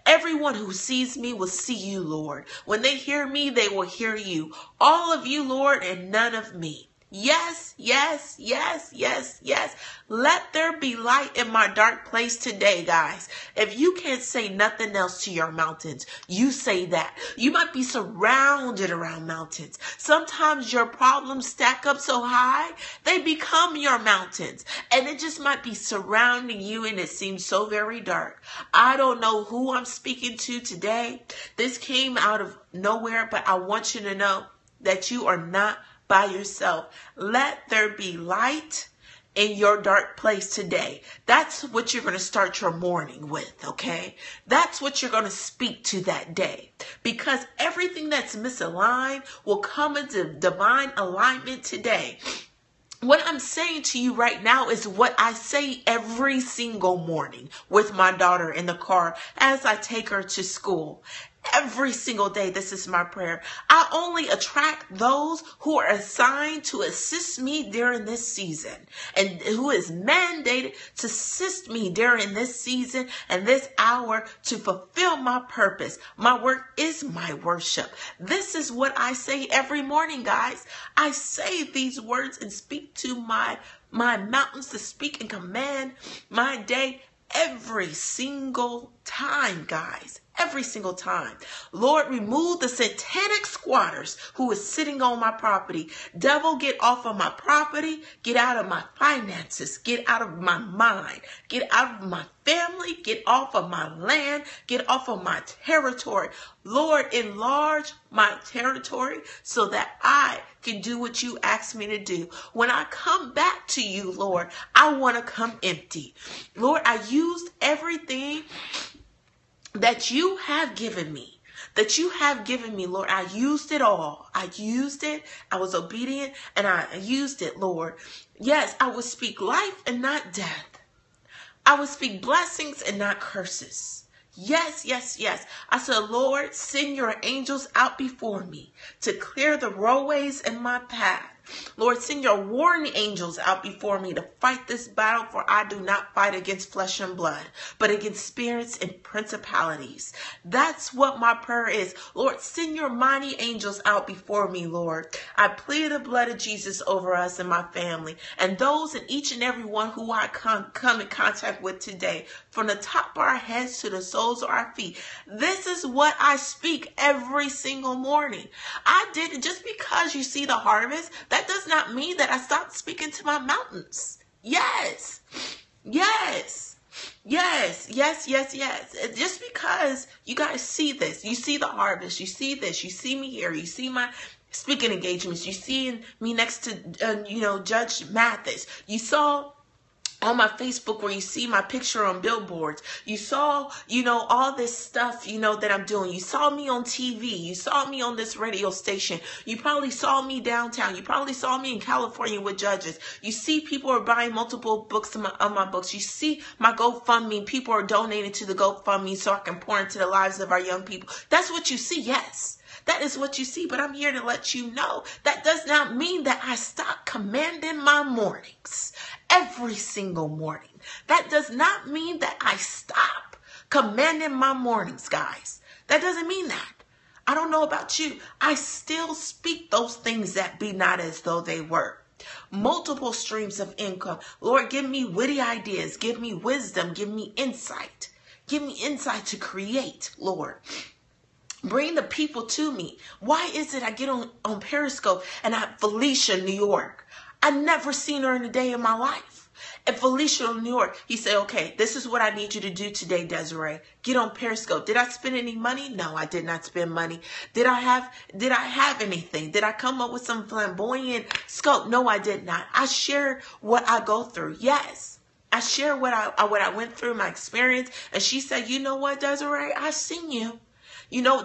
Everyone who sees me will see you, Lord. When they hear me, they will hear you. All of you, Lord, and none of me. Yes, yes, yes, yes, yes. Let there be light in my dark place today, guys. If you can't say nothing else to your mountains, you say that. You might be surrounded around mountains. Sometimes your problems stack up so high, they become your mountains. And it just might be surrounding you and it seems so very dark. I don't know who I'm speaking to today. This came out of nowhere, but I want you to know that you are not by yourself. Let there be light in your dark place today. That's what you're going to start your morning with, okay? That's what you're going to speak to that day. Because everything that's misaligned will come into divine alignment today. What I'm saying to you right now is what I say every single morning with my daughter in the car as I take her to school. Every single day, this is my prayer. I only attract those who are assigned to assist me during this season and who is mandated to assist me during this season and this hour to fulfill my purpose. My work is my worship. This is what I say every morning, guys. I say these words and speak to my mountains, to speak and command my day every single time, guys. Every single time. Lord, remove the satanic squatters who is sitting on my property. Devil, get off of my property. Get out of my finances. Get out of my mind. Get out of my family. Get off of my land. Get off of my territory. Lord, enlarge my territory so that I can do what you asked me to do. When I come back to you, Lord, I want to come empty. Lord, I used everything that you have given me, Lord. I used it all. I used it. I was obedient and I used it, Lord. Yes, I would speak life and not death. I would speak blessings and not curses. Yes, yes, yes. I said, Lord, send your angels out before me to clear the roadways in my path. Lord, send your warring angels out before me to fight this battle, for I do not fight against flesh and blood, but against spirits and principalities. That's what my prayer is. Lord, send your mighty angels out before me, Lord. I plead the blood of Jesus over us and my family and those and each and every one who I come in contact with today, from the top of our heads to the soles of our feet. This is what I speak every single morning. I did it just because you see the harvest. That does not mean that I stopped speaking to my mountains. Yes, yes, yes, yes, yes, yes. Just because you guys see this, you see the harvest, you see this, you see me here, you see my speaking engagements, you see me next to, Judge Mathis. You saw on my Facebook where you see my picture on billboards. You saw, all this stuff, that I'm doing. You saw me on TV. You saw me on this radio station. You probably saw me downtown. You probably saw me in California with judges. You see people are buying multiple books of my books. You see my GoFundMe. People are donating to the GoFundMe so I can pour into the lives of our young people. That's what you see, yes. That is what you see, but I'm here to let you know that does not mean that I stop commanding my mornings every single morning. That does not mean that I stop commanding my mornings, guys. That doesn't mean that. I don't know about you. I still speak those things that be not as though they were. Multiple streams of income. Lord, give me witty ideas. Give me wisdom. Give me insight. Give me insight to create, Lord. Bring the people to me. Why is it I get on Periscope and I have Felicia in New York? I never seen her in a day in my life. And Felicia in New York, he said, okay, this is what I need you to do today, Desiree. Get on Periscope. Did I spend any money? No, I did not spend money. Did I have anything? Did I come up with some flamboyant scope? No, I did not. I shared what I go through. Yes. I shared what I went through, my experience. And she said, you know what, Desiree? I seen you.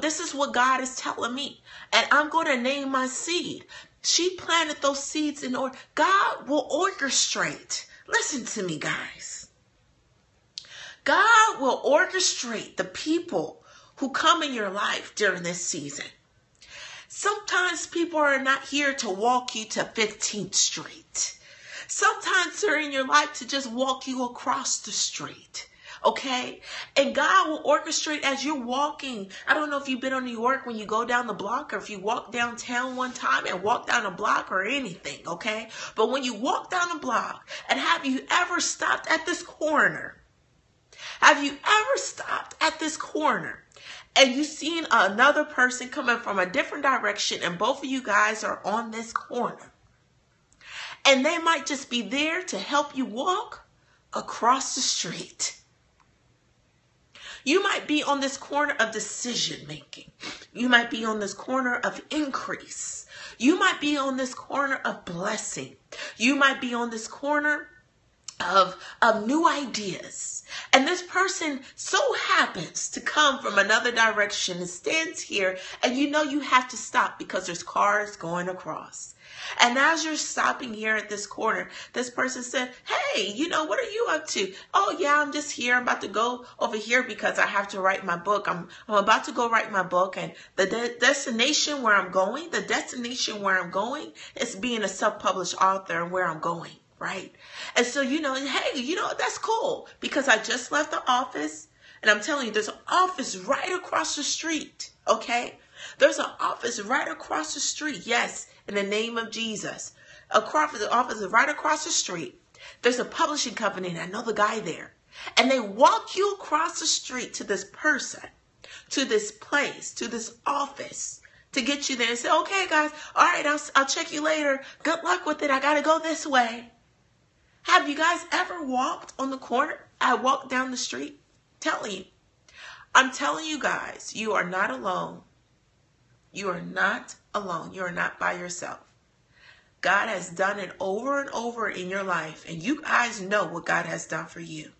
This is what God is telling me. And I'm going to name my seed. She planted those seeds in order. God will orchestrate. Listen to me, guys. God will orchestrate the people who come in your life during this season. Sometimes people are not here to walk you to 15th Street. Sometimes they're in your life to just walk you across the street. Okay. And God will orchestrate as you're walking. I don't know if you've been on New York when you go down the block or if you walk downtown one time and walk down a block or anything. Okay. But when you walk down a block, and have you ever stopped at this corner? Have you ever stopped at this corner and you seen another person coming from a different direction and both of you guys are on this corner? And they might just be there to help you walk across the street. You might be on this corner of decision making. You might be on this corner of increase. You might be on this corner of blessing. You might be on this corner of new ideas. And this person so happens to come from another direction and stands here, and you know you have to stop because there's cars going across. And as you're stopping here at this corner, this person said, hey, what are you up to? Oh, yeah, I'm just here. I'm about to go over here because I have to write my book. I'm about to go write my book. And the destination where I'm going is being a self-published author and where I'm going. Right. And so, hey, that's cool because I just left the office and I'm telling you, there's an office right across the street. OK, there's an office right across the street. Yes. In the name of Jesus, the office is right across the street. There's a publishing company and I know the guy there, and they walk you across the street to this person, to this place, to this office to get you there and say, OK, guys. All right. I'll check you later. Good luck with it. I got to go this way. Have you guys ever walked on the corner? I walked down the street. I'm telling you guys, you are not alone. You are not alone. You are not by yourself. God has done it over and over in your life. And you guys know what God has done for you.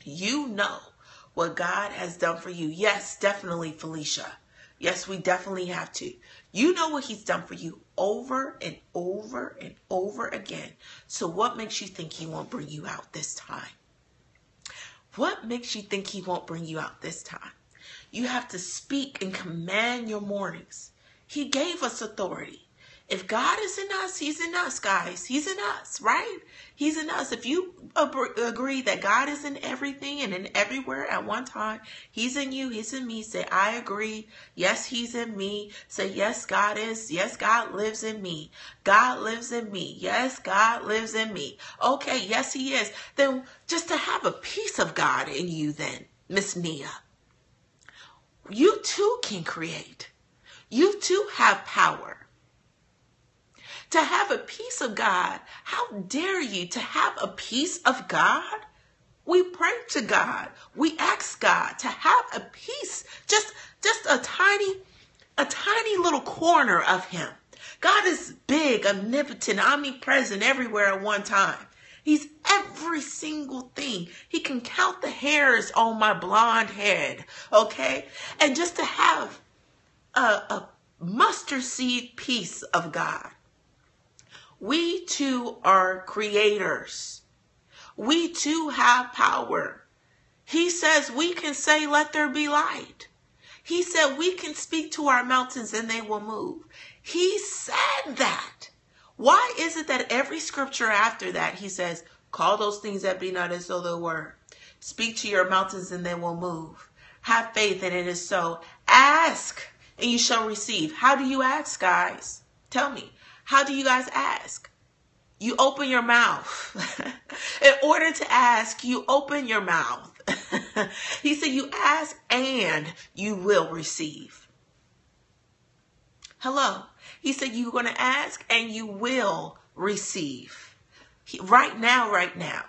You know what God has done for you. Yes, definitely, Felicia. Yes, we definitely have to. You know what he's done for you over and over and over again. So what makes you think he won't bring you out this time? What makes you think he won't bring you out this time? You have to speak and command your mornings. He gave us authority. If God is in us, he's in us, guys. He's in us, right? He's in us. If you agree that God is in everything and in everywhere at one time, he's in you, he's in me. Say, I agree. Yes, he's in me. Say, yes, God is. Yes, God lives in me. God lives in me. Yes, God lives in me. Okay, yes, he is. Then just to have a piece of God in you then, Miss Nia, you too can create. You too have power. To have a piece of God, how dare you to have a piece of God? We pray to God. We ask God to have a piece, just a tiny little corner of him. God is big, omnipotent, omnipresent everywhere at one time. He's every single thing. He can count the hairs on my blonde head, okay? And just to have a mustard seed piece of God. We too are creators. We too have power. He says we can say, let there be light. He said we can speak to our mountains and they will move. He said that. Why is it that every scripture after that, he says, call those things that be not as though they were. Speak to your mountains and they will move. Have faith and it is so. Ask and you shall receive. How do you ask, guys? Tell me. How do you guys ask? You open your mouth. In order to ask, you open your mouth. He said you ask and you will receive. Hello. He said you're going to ask and you will receive. Right now.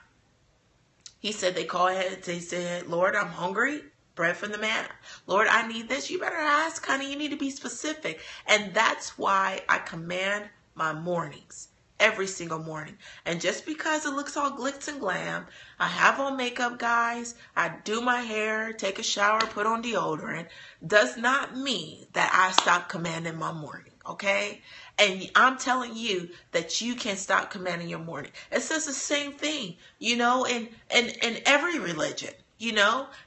He said they call ahead. They said, Lord, I'm hungry. Bread from the manna. Lord, I need this. You better ask, honey. You need to be specific. And that's why I command my mornings, every single morning. And just because it looks all glitz and glam, I have on makeup, guys, I do my hair, take a shower, put on deodorant, does not mean that I stop commanding my morning, okay? And I'm telling you that you can stop commanding your morning. It says the same thing, in every religion.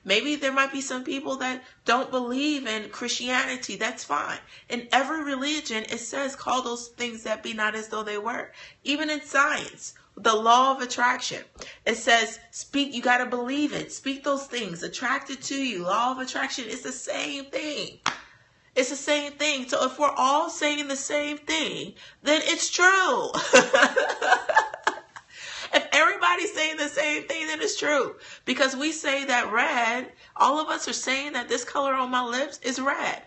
Maybe there might be some people that don't believe in Christianity. That's fine. In every religion, it says, call those things that be not as though they were. Even in science, the law of attraction, it says, speak, you got to believe it. Speak those things, attracted to you. Law of attraction, it's the same thing. It's the same thing. So if we're all saying the same thing, then it's true. If everybody's saying the same thing, then it's true. Because we say that red, all of us are saying that this color on my lips is red.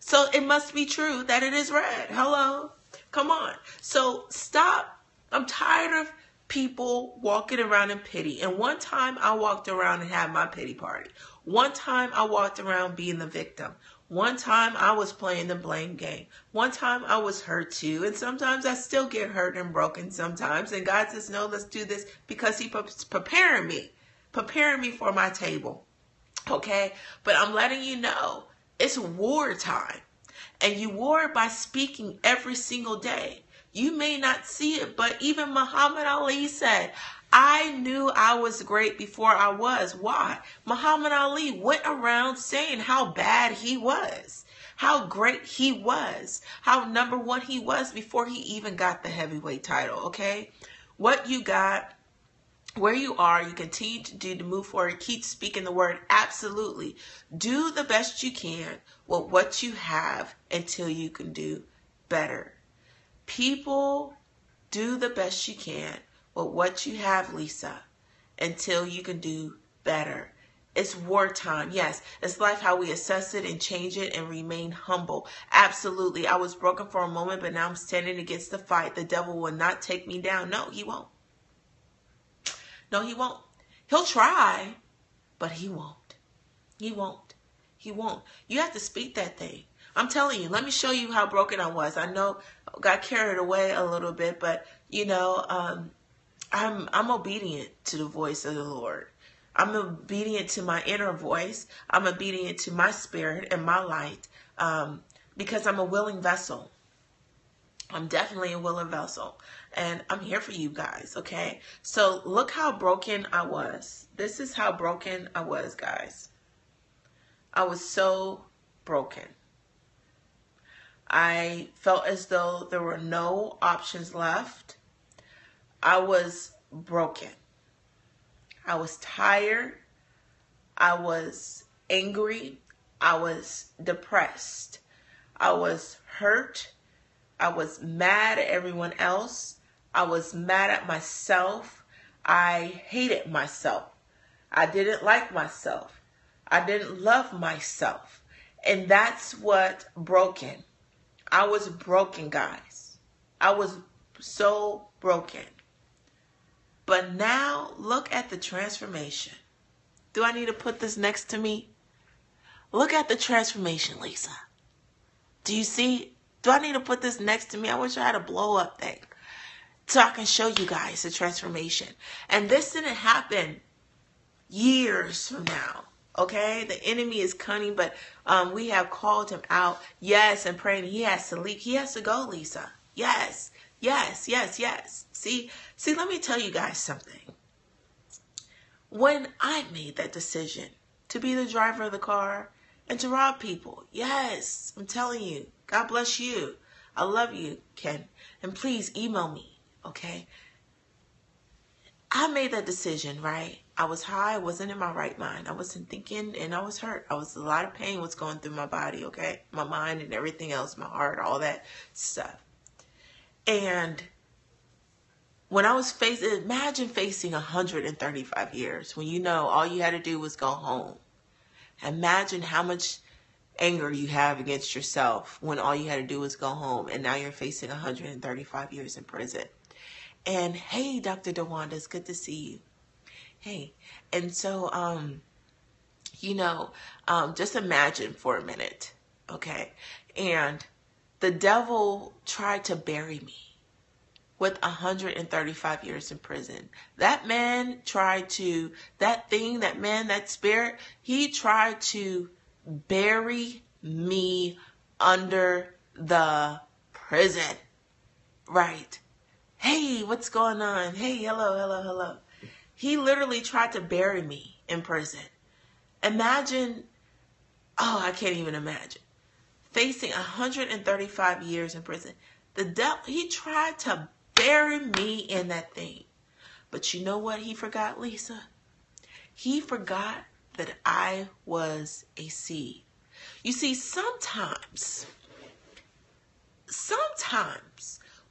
So it must be true that it is red. Hello? Come on. So stop. I'm tired of people walking around in pity. And one time I walked around and had my pity party. One time I walked around being the victim. One time I was playing the blame game. One time I was hurt too. And sometimes I still get hurt and broken sometimes. And God says, no, let's do this because He's preparing me for my table. Okay? But I'm letting you know it's wartime. And you war by speaking every single day. You may not see it, but even Muhammad Ali said, I knew I was great before I was. Why? Muhammad Ali went around saying how bad he was, how great he was, how number one he was before he even got the heavyweight title, okay? What you got, where you are, you continue to do to move forward. Keep speaking the word. Absolutely. Do the best you can with what you have until you can do better. People, do the best you can with what you have, Lisa, until you can do better. It's wartime. Yes, it's life how we assess it and change it and remain humble. Absolutely. I was broken for a moment, but now I'm standing against the fight. The devil will not take me down. No, he won't. No, he won't. He'll try, but he won't. He won't. He won't. You have to speak that thing. I'm telling you, let me show you how broken I was. I know I got carried away a little bit, but you know, I'm obedient to the voice of the Lord. I'm obedient to my inner voice. I'm obedient to my spirit and my light, because I'm a willing vessel. I'm definitely a willing vessel. And I'm here for you guys, okay? So look how broken I was. This is how broken I was, guys. I was so broken. I felt as though there were no options left. I was broken. I was tired. I was angry. I was depressed. I was hurt. I was mad at everyone else. I was mad at myself. I hated myself. I didn't like myself. I didn't love myself. And that's what broken. I was broken, guys. I was so broken. But now look at the transformation. Do I need to put this next to me? Look at the transformation, Lisa. Do you see? Do I need to put this next to me? I wish I had a blow up thing so I can show you guys the transformation. And this didn't happen years from now. Okay, the enemy is cunning, but we have called him out. Yes, and praying. He has to leave. He has to go, Lisa. Yes, yes, yes, yes. See, let me tell you guys something. When I made that decision to be the driver of the car and to rob people, yes, I'm telling you, God bless you. I love you, Ken. And please email me, okay? I made that decision, right? I was high. I wasn't in my right mind. I wasn't thinking, and I was hurt. A lot of pain was going through my body, okay? My mind and everything else, my heart, all that stuff. And when I was imagine facing 135 years when you know all you had to do was go home. Imagine how much anger you have against yourself when all you had to do was go home, and now you're facing 135 years in prison. And hey, Dr. DeWanda, it's good to see you. Hey, and so, just imagine for a minute, okay? And the devil tried to bury me with 135 years in prison. That man tried to, that spirit, he tried to bury me under the prison, right? Hey, what's going on? Hey, hello. He literally tried to bury me in prison. Imagine, I can't even imagine. Facing 135 years in prison. The devil, he tried to bury me in that thing. But you know what he forgot, Lisa? He forgot that I was a seed. You see, sometimes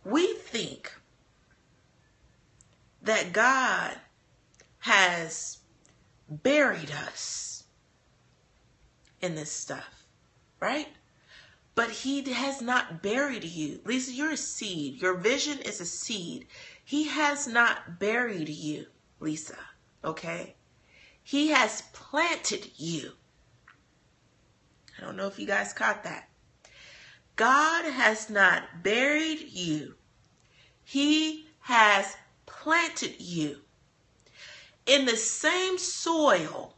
we think that God has buried us in this stuff, right? But he has not buried you. Lisa, you're a seed. Your vision is a seed. He has not buried you, Lisa, okay? He has planted you. I don't know if you guys caught that. God has not buried you. He has planted you in the same soil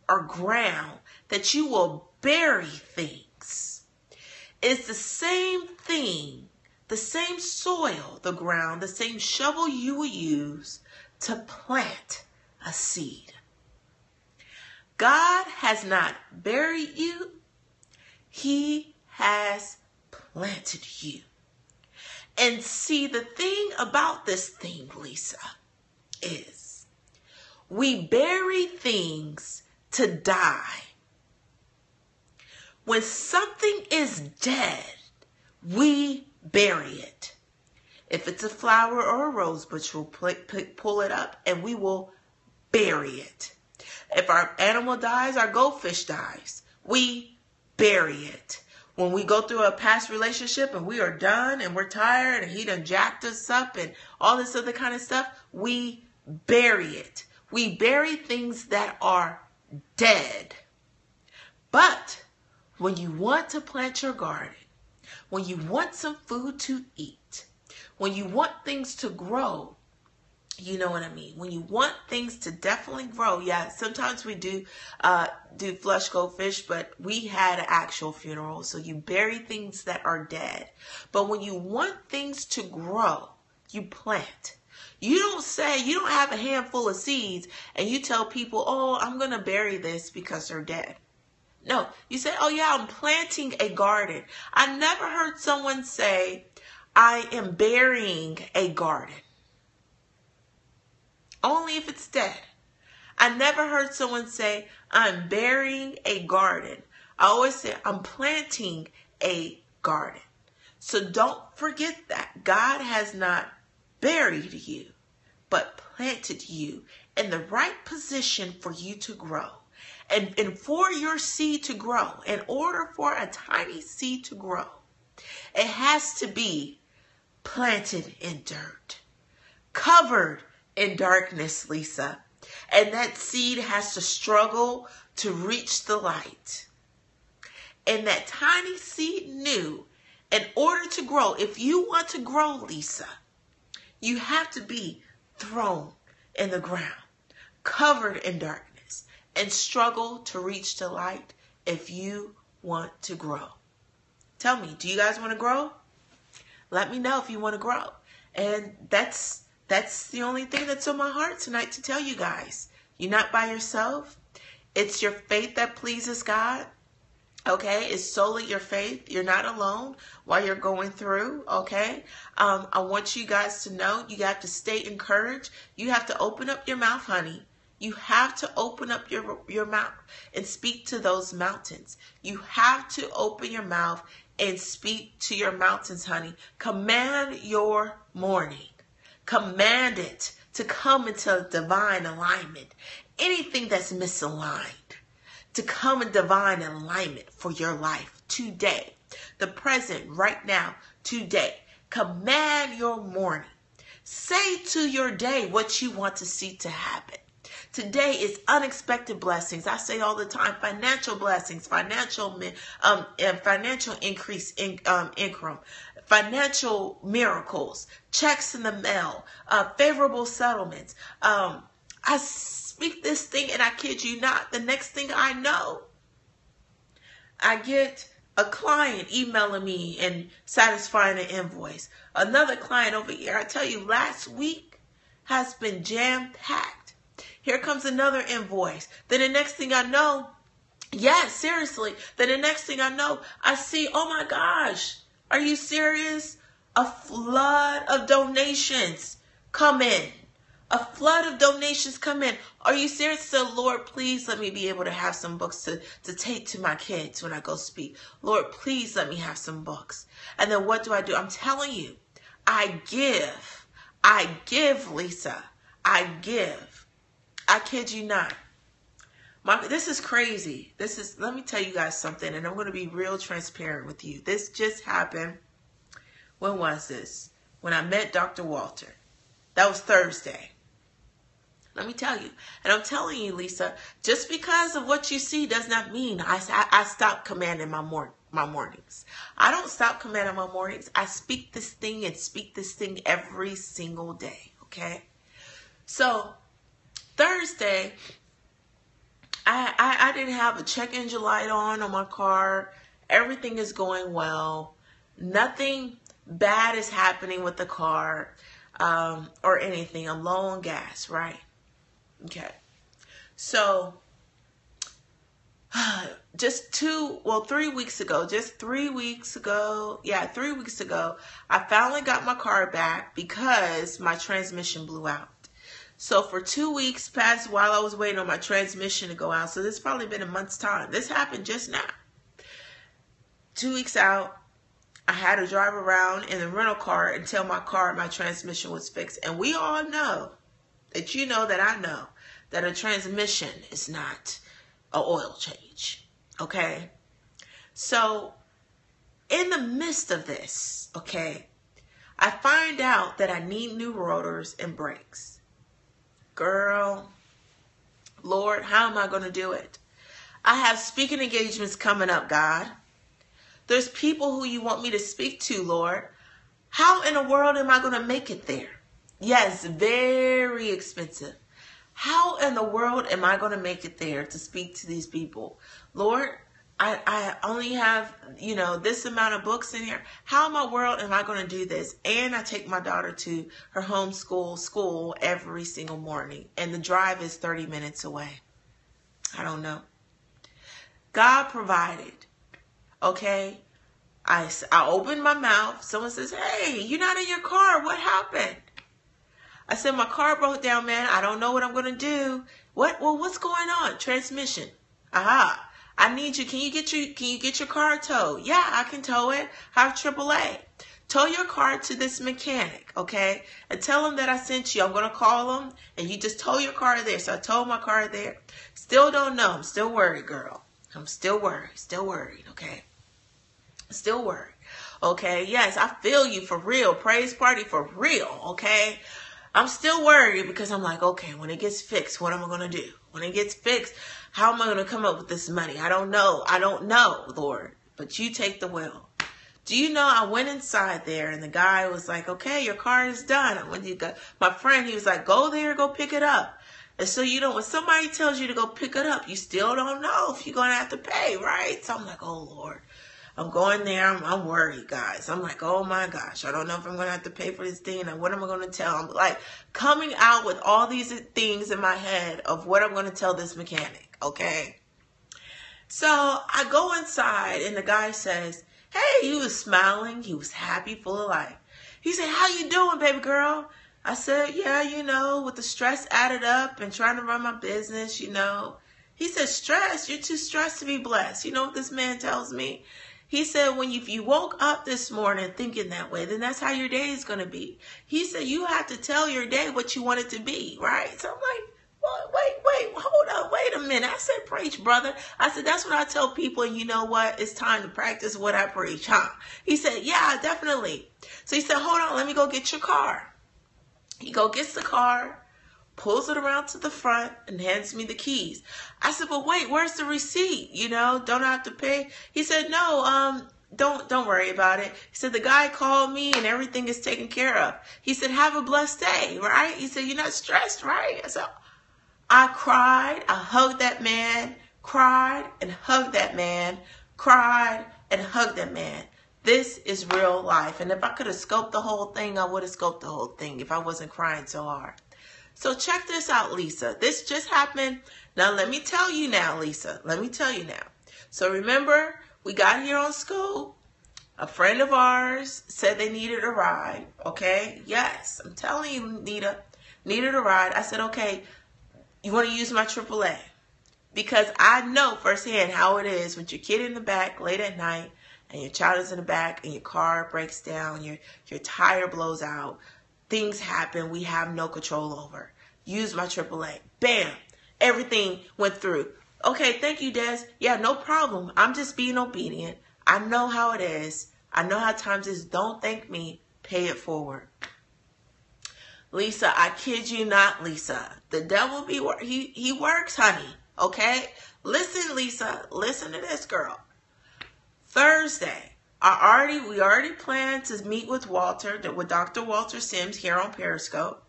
or ground that you will bury things. It's the same thing, the same soil, the ground, the same shovel you will use to plant a seed. God has not buried you. He has planted you. And see, the thing about this thing, Lisa, is we bury things to die. When something is dead, we bury it. If it's a flower or a rose bush, we'll pull it up and we will bury it. If our animal dies, our goldfish dies, we bury it. When we go through a past relationship and we are done and we're tired and he done jacked us up and all this other kind of stuff, we bury it. We bury things that are dead. But when you want to plant your garden, when you want some food to eat, when you want things to grow, you know what I mean? When you want things to definitely grow, yeah, sometimes we do flush goldfish, but we had an actual funeral, so you bury things that are dead. But when you want things to grow, you plant. You don't have a handful of seeds and you tell people, oh, I'm going to bury this because they're dead. No, you say, oh yeah, I'm planting a garden. I never heard someone say, I am burying a garden. Only if it's dead. I never heard someone say, I'm burying a garden. I always say, I'm planting a garden. So don't forget that. God has not buried you, but planted you in the right position for you to grow. And for your seed to grow, in order for a tiny seed to grow, it has to be planted in dirt, covered in darkness, Lisa. And that seed has to struggle to reach the light. And that tiny seed knew, in order to grow, if you want to grow, Lisa, you have to be thrown in the ground, covered in darkness, and struggle to reach the light if you want to grow. Tell me, do you guys want to grow? Let me know if you want to grow. And that's the only thing that's on my heart tonight to tell you guys. You're not by yourself. It's your faith that pleases God. Okay, it's solely your faith. You're not alone while you're going through. Okay, I want you guys to know you got to stay encouraged. You have to open up your mouth, honey. You have to open up your mouth and speak to those mountains. You have to open your mouth and speak to your mountains, honey. Command your morning. Command it to come into divine alignment. Anything that's misaligned, to come in divine alignment for your life today, the present, right now, today. Command your morning. Say to your day what you want to see to happen. Today is unexpected blessings. I say all the time, financial blessings, financial increase in income, financial miracles, checks in the mail, favorable settlements. I speak this thing and I kid you not, the next thing I know, I get a client emailing me and satisfying an invoice. Another client over here, I tell you, last week has been jam-packed. Here comes another invoice. Then the next thing I know, yes, seriously, then the next thing I know, I see, oh my gosh, are you serious? A flood of donations come in. A flood of donations come in. Are you serious? So, Lord, please let me be able to have some books to take to my kids when I go speak. Lord, please let me have some books. And then what do? I'm telling you, I give, Lisa. I give. I kid you not. This is crazy. Let me tell you guys something, and I'm going to be real transparent with you. This just happened. When was this? When I met Dr. Walter. That was Thursday. Let me tell you. And I'm telling you, Lisa, just because of what you see does not mean I stop commanding my mornings. I don't stop commanding my mornings. I speak this thing and speak this thing every single day. Okay? So, Thursday, I didn't have a check engine light on my car. Everything is going well. Nothing bad is happening with the car or anything. I'm low on gas, right? Okay. So, just 3 weeks ago, I finally got my car back because my transmission blew out. So for 2 weeks passed while I was waiting on my transmission to go out. So this probably been a month's time. This happened just now. 2 weeks out, I had to drive around in the rental car until my transmission was fixed. And we all know that I know that a transmission is not an oil change. Okay? So in the midst of this, okay, I find out that I need new rotors and brakes. Girl, Lord, how am I going to do it? I have speaking engagements coming up, God. There's people who you want me to speak to, Lord. How in the world am I going to make it there? Yes, very expensive. How in the world am I going to make it there to speak to these people? Lord, I only have, this amount of books in here. How in my world am I going to do this? And I take my daughter to her homeschool school every single morning. And the drive is 30 minutes away. I don't know. God provided. Okay? I opened my mouth. Someone says, hey, you're not in your car. What happened? I said, my car broke down, man. I don't know what I'm going to do. What? Well, what's going on? Transmission. Aha. I need you. Can you get your car towed? Yeah, I can tow it. I have AAA. Tow your car to this mechanic, okay? And tell him that I sent you. I'm going to call him and you just tow your car there. So I towed my car there. Still don't know. I'm still worried, girl. I'm still worried, okay? Still worried, okay? Yes, I feel you for real. Praise party for real, okay? I'm still worried because I'm like, okay, when it gets fixed, what am I going to do? When it gets fixed, how am I going to come up with this money? I don't know, Lord, but you take the wheel. Do you know I went inside there and the guy was like, okay, your car is done. My friend, he was like, go there, go pick it up. And so, when somebody tells you to go pick it up, you still don't know if you're going to have to pay, right? So I'm like, oh, Lord. I'm going there. I'm worried, guys. I'm like, oh my gosh, I don't know if I'm going to have to pay for this thing. And what am I going to tell? I'm like coming out with all these things in my head of what I'm going to tell this mechanic. Okay. So I go inside and the guy says, hey, he was smiling. He was happy, full of life. He said, how you doing, baby girl? I said, yeah, with the stress added up and trying to run my business, He said, stress? You're too stressed to be blessed. You know what this man tells me? He said, if you woke up this morning thinking that way, then that's how your day is going to be. He said, you have to tell your day what you want it to be, right? So I'm like, well, wait, hold up, wait a minute. I said, preach, brother. I said, that's what I tell people, and you know what? It's time to practice what I preach, huh? He said, yeah, definitely. So he said, hold on, let me go get your car. He gets the car, pulls it around to the front, and hands me the keys. I said, but wait, where's the receipt? Don't I have to pay? He said, no, don't worry about it. He said, the guy called me and everything is taken care of. He said, have a blessed day, right? He said, you're not stressed, right? So I cried. I hugged that man, cried and hugged that man, cried and hugged that man. This is real life. And if I could have scoped the whole thing, I would have scoped the whole thing if I wasn't crying so hard. So check this out, Lisa. This just happened. Now, let me tell you now, Lisa. Let me tell you now. So remember, we got here on school. A friend of ours said they needed a ride. Okay? Yes, I'm telling you, Nita, needed a ride. I said, okay, you want to use my AAA? Because I know firsthand how it is with your kid in the back late at night and your child is in the back and your car breaks down, your tire blows out. Things happen we have no control over. Use my AAA. Bam. Everything went through. Okay, thank you, Des. Yeah, no problem. I'm just being obedient. I know how it is. I know how times is. Don't thank me. Pay it forward. Lisa, I kid you not, Lisa. The devil he works, honey. Okay? Listen, Lisa. Listen to this, girl. Thursday, we already planned to meet with Dr. Walter Sims here on Periscope.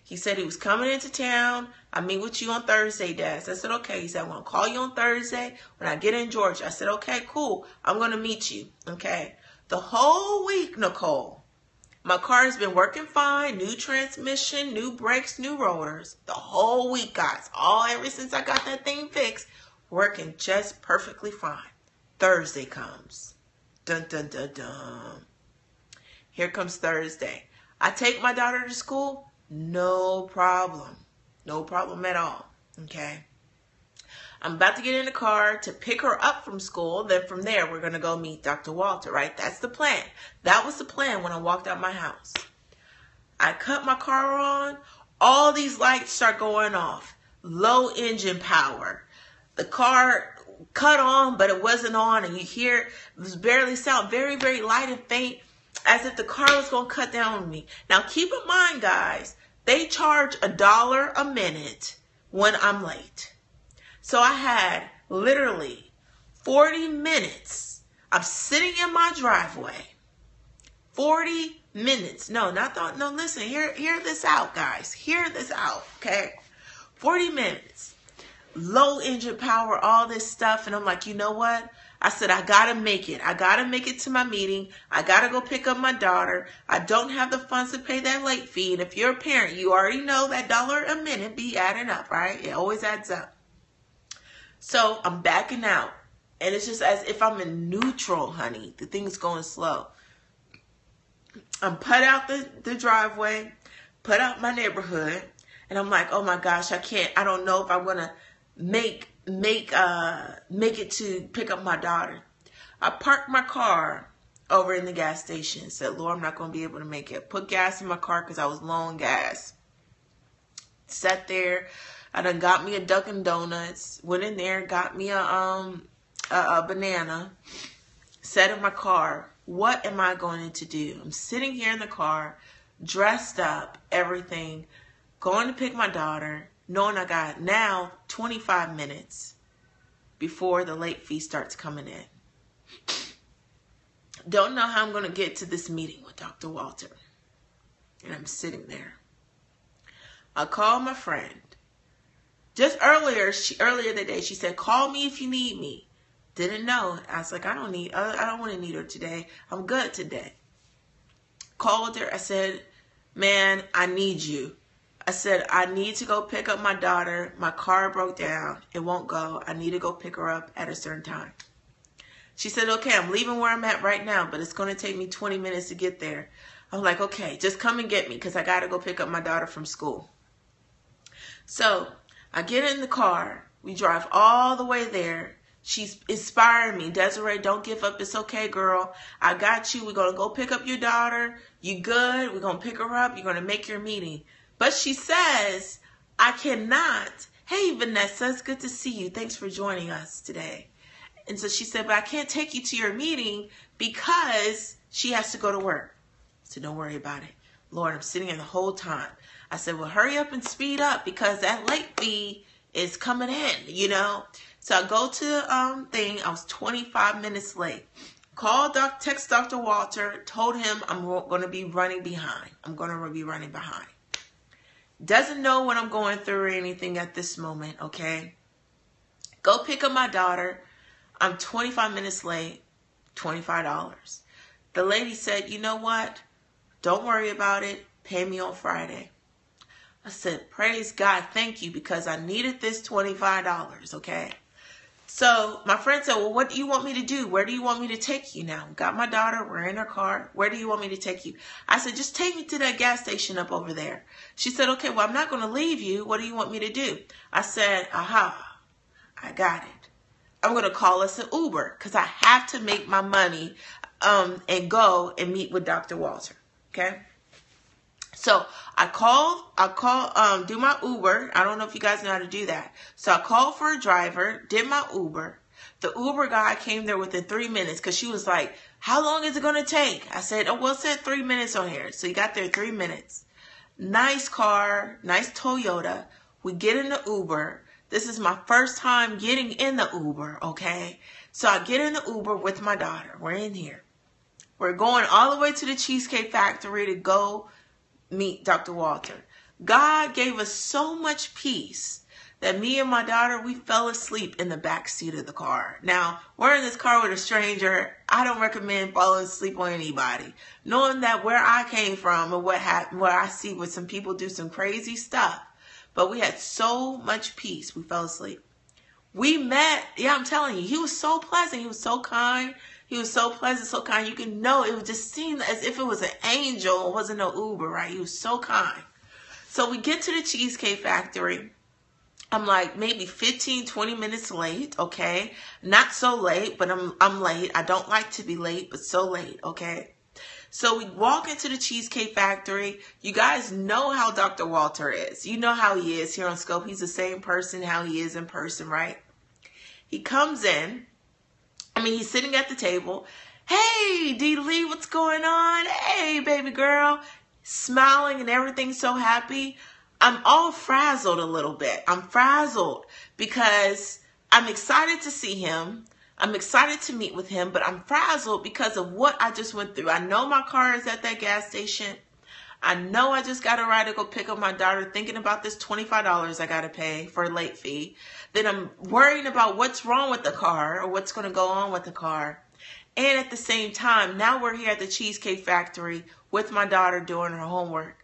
He said he was coming into town. I'll meet with you on Thursday, Des. I said, okay. He said, I'm going to call you on Thursday when I get in Georgia. I said, okay, cool. I'm going to meet you. Okay. The whole week, Nicole, my car has been working fine. New transmission, new brakes, new rotors. The whole week, guys. Ever since I got that thing fixed, working just perfectly fine. Thursday comes. Dun, dun, dun, dun. Here comes Thursday. I take my daughter to school. No problem. No problem at all. Okay. I'm about to get in the car to pick her up from school. Then from there, we're going to go meet Dr. Walter, right? That's the plan. That was the plan when I walked out my house. I cut my car on. All these lights start going off. Low engine power. The car cut on, but it wasn't on. And you hear it was barely sound. Very, very light and faint, as if the car was going to cut down on me. Now, keep in mind, guys, they charge $1 a minute when I'm late. So I had literally 40 minutes. I'm sitting in my driveway. 40 minutes. No, listen, hear this out, guys. Hear this out, okay? 40 minutes. Low engine power, all this stuff. And I'm like, you know what? I said, I got to make it. I got to make it to my meeting. I got to go pick up my daughter. I don't have the funds to pay that late fee. And if you're a parent, you already know that $1 a minute be adding up, right? It always adds up. So I'm backing out. And it's just as if I'm in neutral, honey. The thing's going slow. I'm put out the driveway, put out my neighborhood. And I'm like, oh my gosh, I don't know if I'm going to make it to pick up my daughter. I parked my car over in the gas station. Said, Lord, I'm not going to be able to make it. Put gas in my car because I was low on gas. Sat there. I done got me a Dunkin' Donuts. Went in there, got me a banana. Sat in my car. What am I going to do? I'm sitting here in the car, dressed up, everything, going to pick my daughter, knowing I got now 25 minutes before the late fee starts coming in. Don't know how I'm going to get to this meeting with Dr. Walter. And I'm sitting there. I called my friend. Just earlier that day, she said, call me if you need me. Didn't know. I was like, I don't want to need her today. I'm good today. Called her. I said, man, I need you. I said, I need to go pick up my daughter. My car broke down. It won't go. I need to go pick her up at a certain time. She said, okay, I'm leaving where I'm at right now, but it's going to take me 20 minutes to get there. I'm like, okay, just come and get me because I got to go pick up my daughter from school. So I get in the car. We drive all the way there. She's inspiring me. Desiree, don't give up. It's okay, girl. I got you. We're going to go pick up your daughter. You good? We're going to pick her up. You're going to make your meeting. But she says, I cannot. Hey, Vanessa, it's good to see you. Thanks for joining us today. And so she said, but I can't take you to your meeting because she has to go to work. So don't worry about it. Lord, I'm sitting in the whole time. I said, well, hurry up and speed up because that late fee is coming in, you know. So I go to the thing. I was 25 minutes late. Text Dr. Walter, told him I'm going to be running behind. Doesn't know what I'm going through or anything at this moment, okay? Go pick up my daughter. I'm 25 minutes late, $25. The lady said, you know what? Don't worry about it. Pay me on Friday. I said, praise God, thank you, because I needed this $25, okay? So my friend said, well, what do you want me to do? Where do you want me to take you now? Got my daughter. We're in her car. Where do you want me to take you? I said, just take me to that gas station up over there. She said, okay, well, I'm not going to leave you. What do you want me to do? I said, aha, I got it. I'm going to call us an Uber because I have to make my money and go and meet with Dr. Walter. Okay. So do my Uber. I don't know if you guys know how to do that. So I called for a driver, did my Uber. The Uber guy came there within 3 minutes because she was like, how long is it going to take? I said, oh, well, it said 3 minutes on here. So he got there 3 minutes. Nice car, nice Toyota. We get in the Uber. This is my first time getting in the Uber, okay? So I get in the Uber with my daughter. We're in here. We're going all the way to the Cheesecake Factory to go meet Dr. Walter. God gave us so much peace that me and my daughter, we fell asleep in the back seat of the car. Now, we're in this car with a stranger. I don't recommend falling asleep on anybody. Knowing that where I came from and what happened, where I see where some people do some crazy stuff. But we had so much peace, we fell asleep. We met, yeah, I'm telling you, he was so pleasant. He was so kind. He was so pleasant, so kind. You can know, it just seemed as if it was an angel. It wasn't no Uber, right? He was so kind. So we get to the Cheesecake Factory. I'm like maybe 15, 20 minutes late, okay? Not so late, but I'm late. I don't like to be late, but so late, okay? So we walk into the Cheesecake Factory. You guys know how Dr. Walter is. You know how he is here on Scope. He's the same person how he is in person, right? He comes in. I mean, he's sitting at the table. Hey, Desiree, what's going on? Hey, baby girl. Smiling and everything, so happy. I'm all frazzled a little bit. I'm frazzled because I'm excited to see him. I'm excited to meet with him, but I'm frazzled because of what I just went through. I know my car is at that gas station. I know I just got a ride to go pick up my daughter, thinking about this $25 I got to pay for a late fee. Then I'm worrying about what's wrong with the car or what's going to go on with the car. And at the same time, now we're here at the Cheesecake Factory with my daughter doing her homework.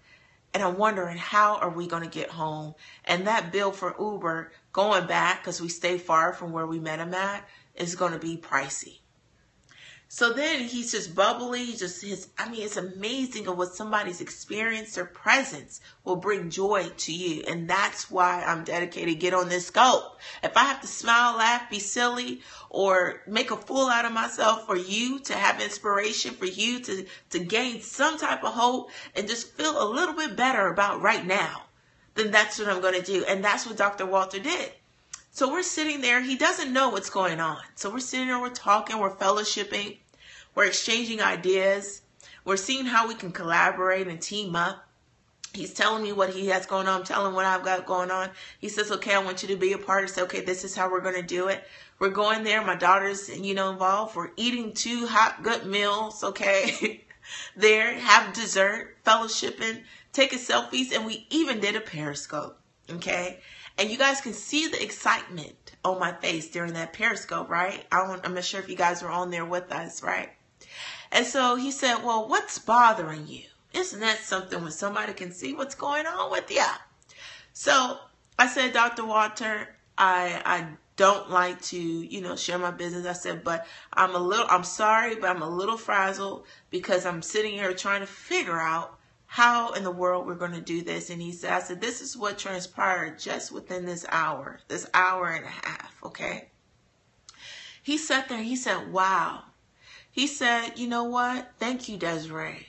And I'm wondering, how are we going to get home? And that bill for Uber going back, because we stay far from where we met him at, is going to be pricey. So then he's just bubbly, I mean, it's amazing of what somebody's experience or presence will bring joy to you. And that's why I'm dedicated, get on this scope. If I have to smile, laugh, be silly, or make a fool out of myself for you to have inspiration, for you to gain some type of hope and just feel a little bit better about right now, then that's what I'm going to do. And that's what Dr. Walter did. So we're sitting there. He doesn't know what's going on. So we're sitting there, we're talking, we're fellowshipping, we're exchanging ideas. We're seeing how we can collaborate and team up. He's telling me what he has going on. I'm telling him what I've got going on. He says, okay, I want you to be a part. I say, okay, this is how we're going to do it. We're going there. My daughter's, involved. We're eating 2 hot, good meals, okay? There, have dessert, fellowshipping, taking selfies, and we even did a Periscope, okay? And you guys can see the excitement on my face during that Periscope, right? I'm not sure if you guys were on there with us, right? And so he said, well, what's bothering you? Isn't that something when somebody can see what's going on with you? So I said, Dr. Walter, I don't like to, share my business. I said, but I'm sorry, but I'm a little frazzled because I'm sitting here trying to figure out how in the world we're going to do this. And I said, this is what transpired just within this hour and a half. Okay. He sat there and he said, wow. He said, you know what? Thank you, Desiree.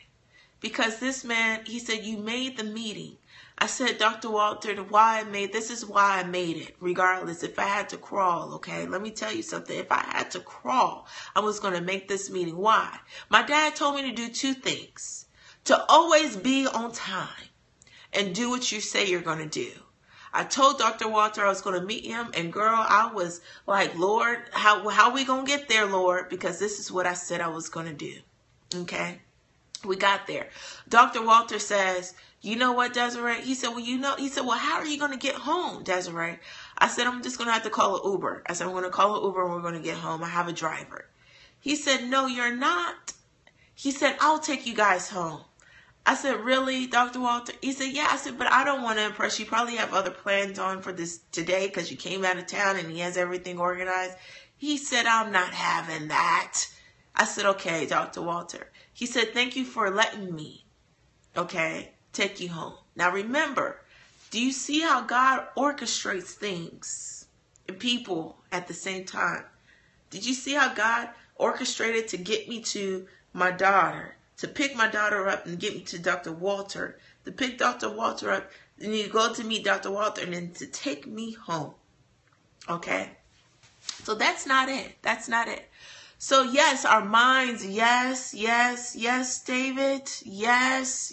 Because this man, he said, you made the meeting. I said, Dr. Walter, this is why I made it, regardless. If I had to crawl, okay? Let me tell you something. If I had to crawl, I was going to make this meeting. Why? My dad told me to do 2 things. To always be on time and do what you say you're going to do. I told Dr. Walter I was going to meet him, and girl, I was like, Lord, how we going to get there, Lord? Because this is what I said I was going to do. Okay? We got there. Dr. Walter says, you know what, Desiree? He said, well, how are you going to get home, Desiree? I said, I'm just going to have to call an Uber. I said, I'm going to call an Uber and we're going to get home. I have a driver. He said, no, you're not. He said, I'll take you guys home. I said, really, Dr. Walter? He said, yeah. I said, but I don't want to impress you. You probably have other plans on for this today because you came out of town and he has everything organized. He said, I'm not having that. I said, okay, Dr. Walter. He said, thank you for letting me, okay, take you home. Now, remember, do you see how God orchestrates things and people at the same time? Did you see how God orchestrated to get me to my daughter? To pick my daughter up and get me to Dr. Walter, to pick Dr. Walter up, then you go to meet Dr. Walter, and then to take me home. Okay? So that's not it. That's not it. So yes, our minds, yes, David. Yes,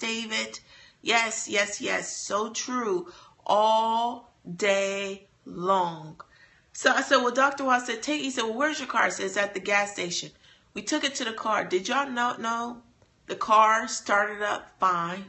David. Yes, yes, yes. So true. All day long. So I said, well, Dr. Watt said, he said, well, where's your car? I said, it's at the gas station. We took it to the car. Did y'all know? No. The car started up fine.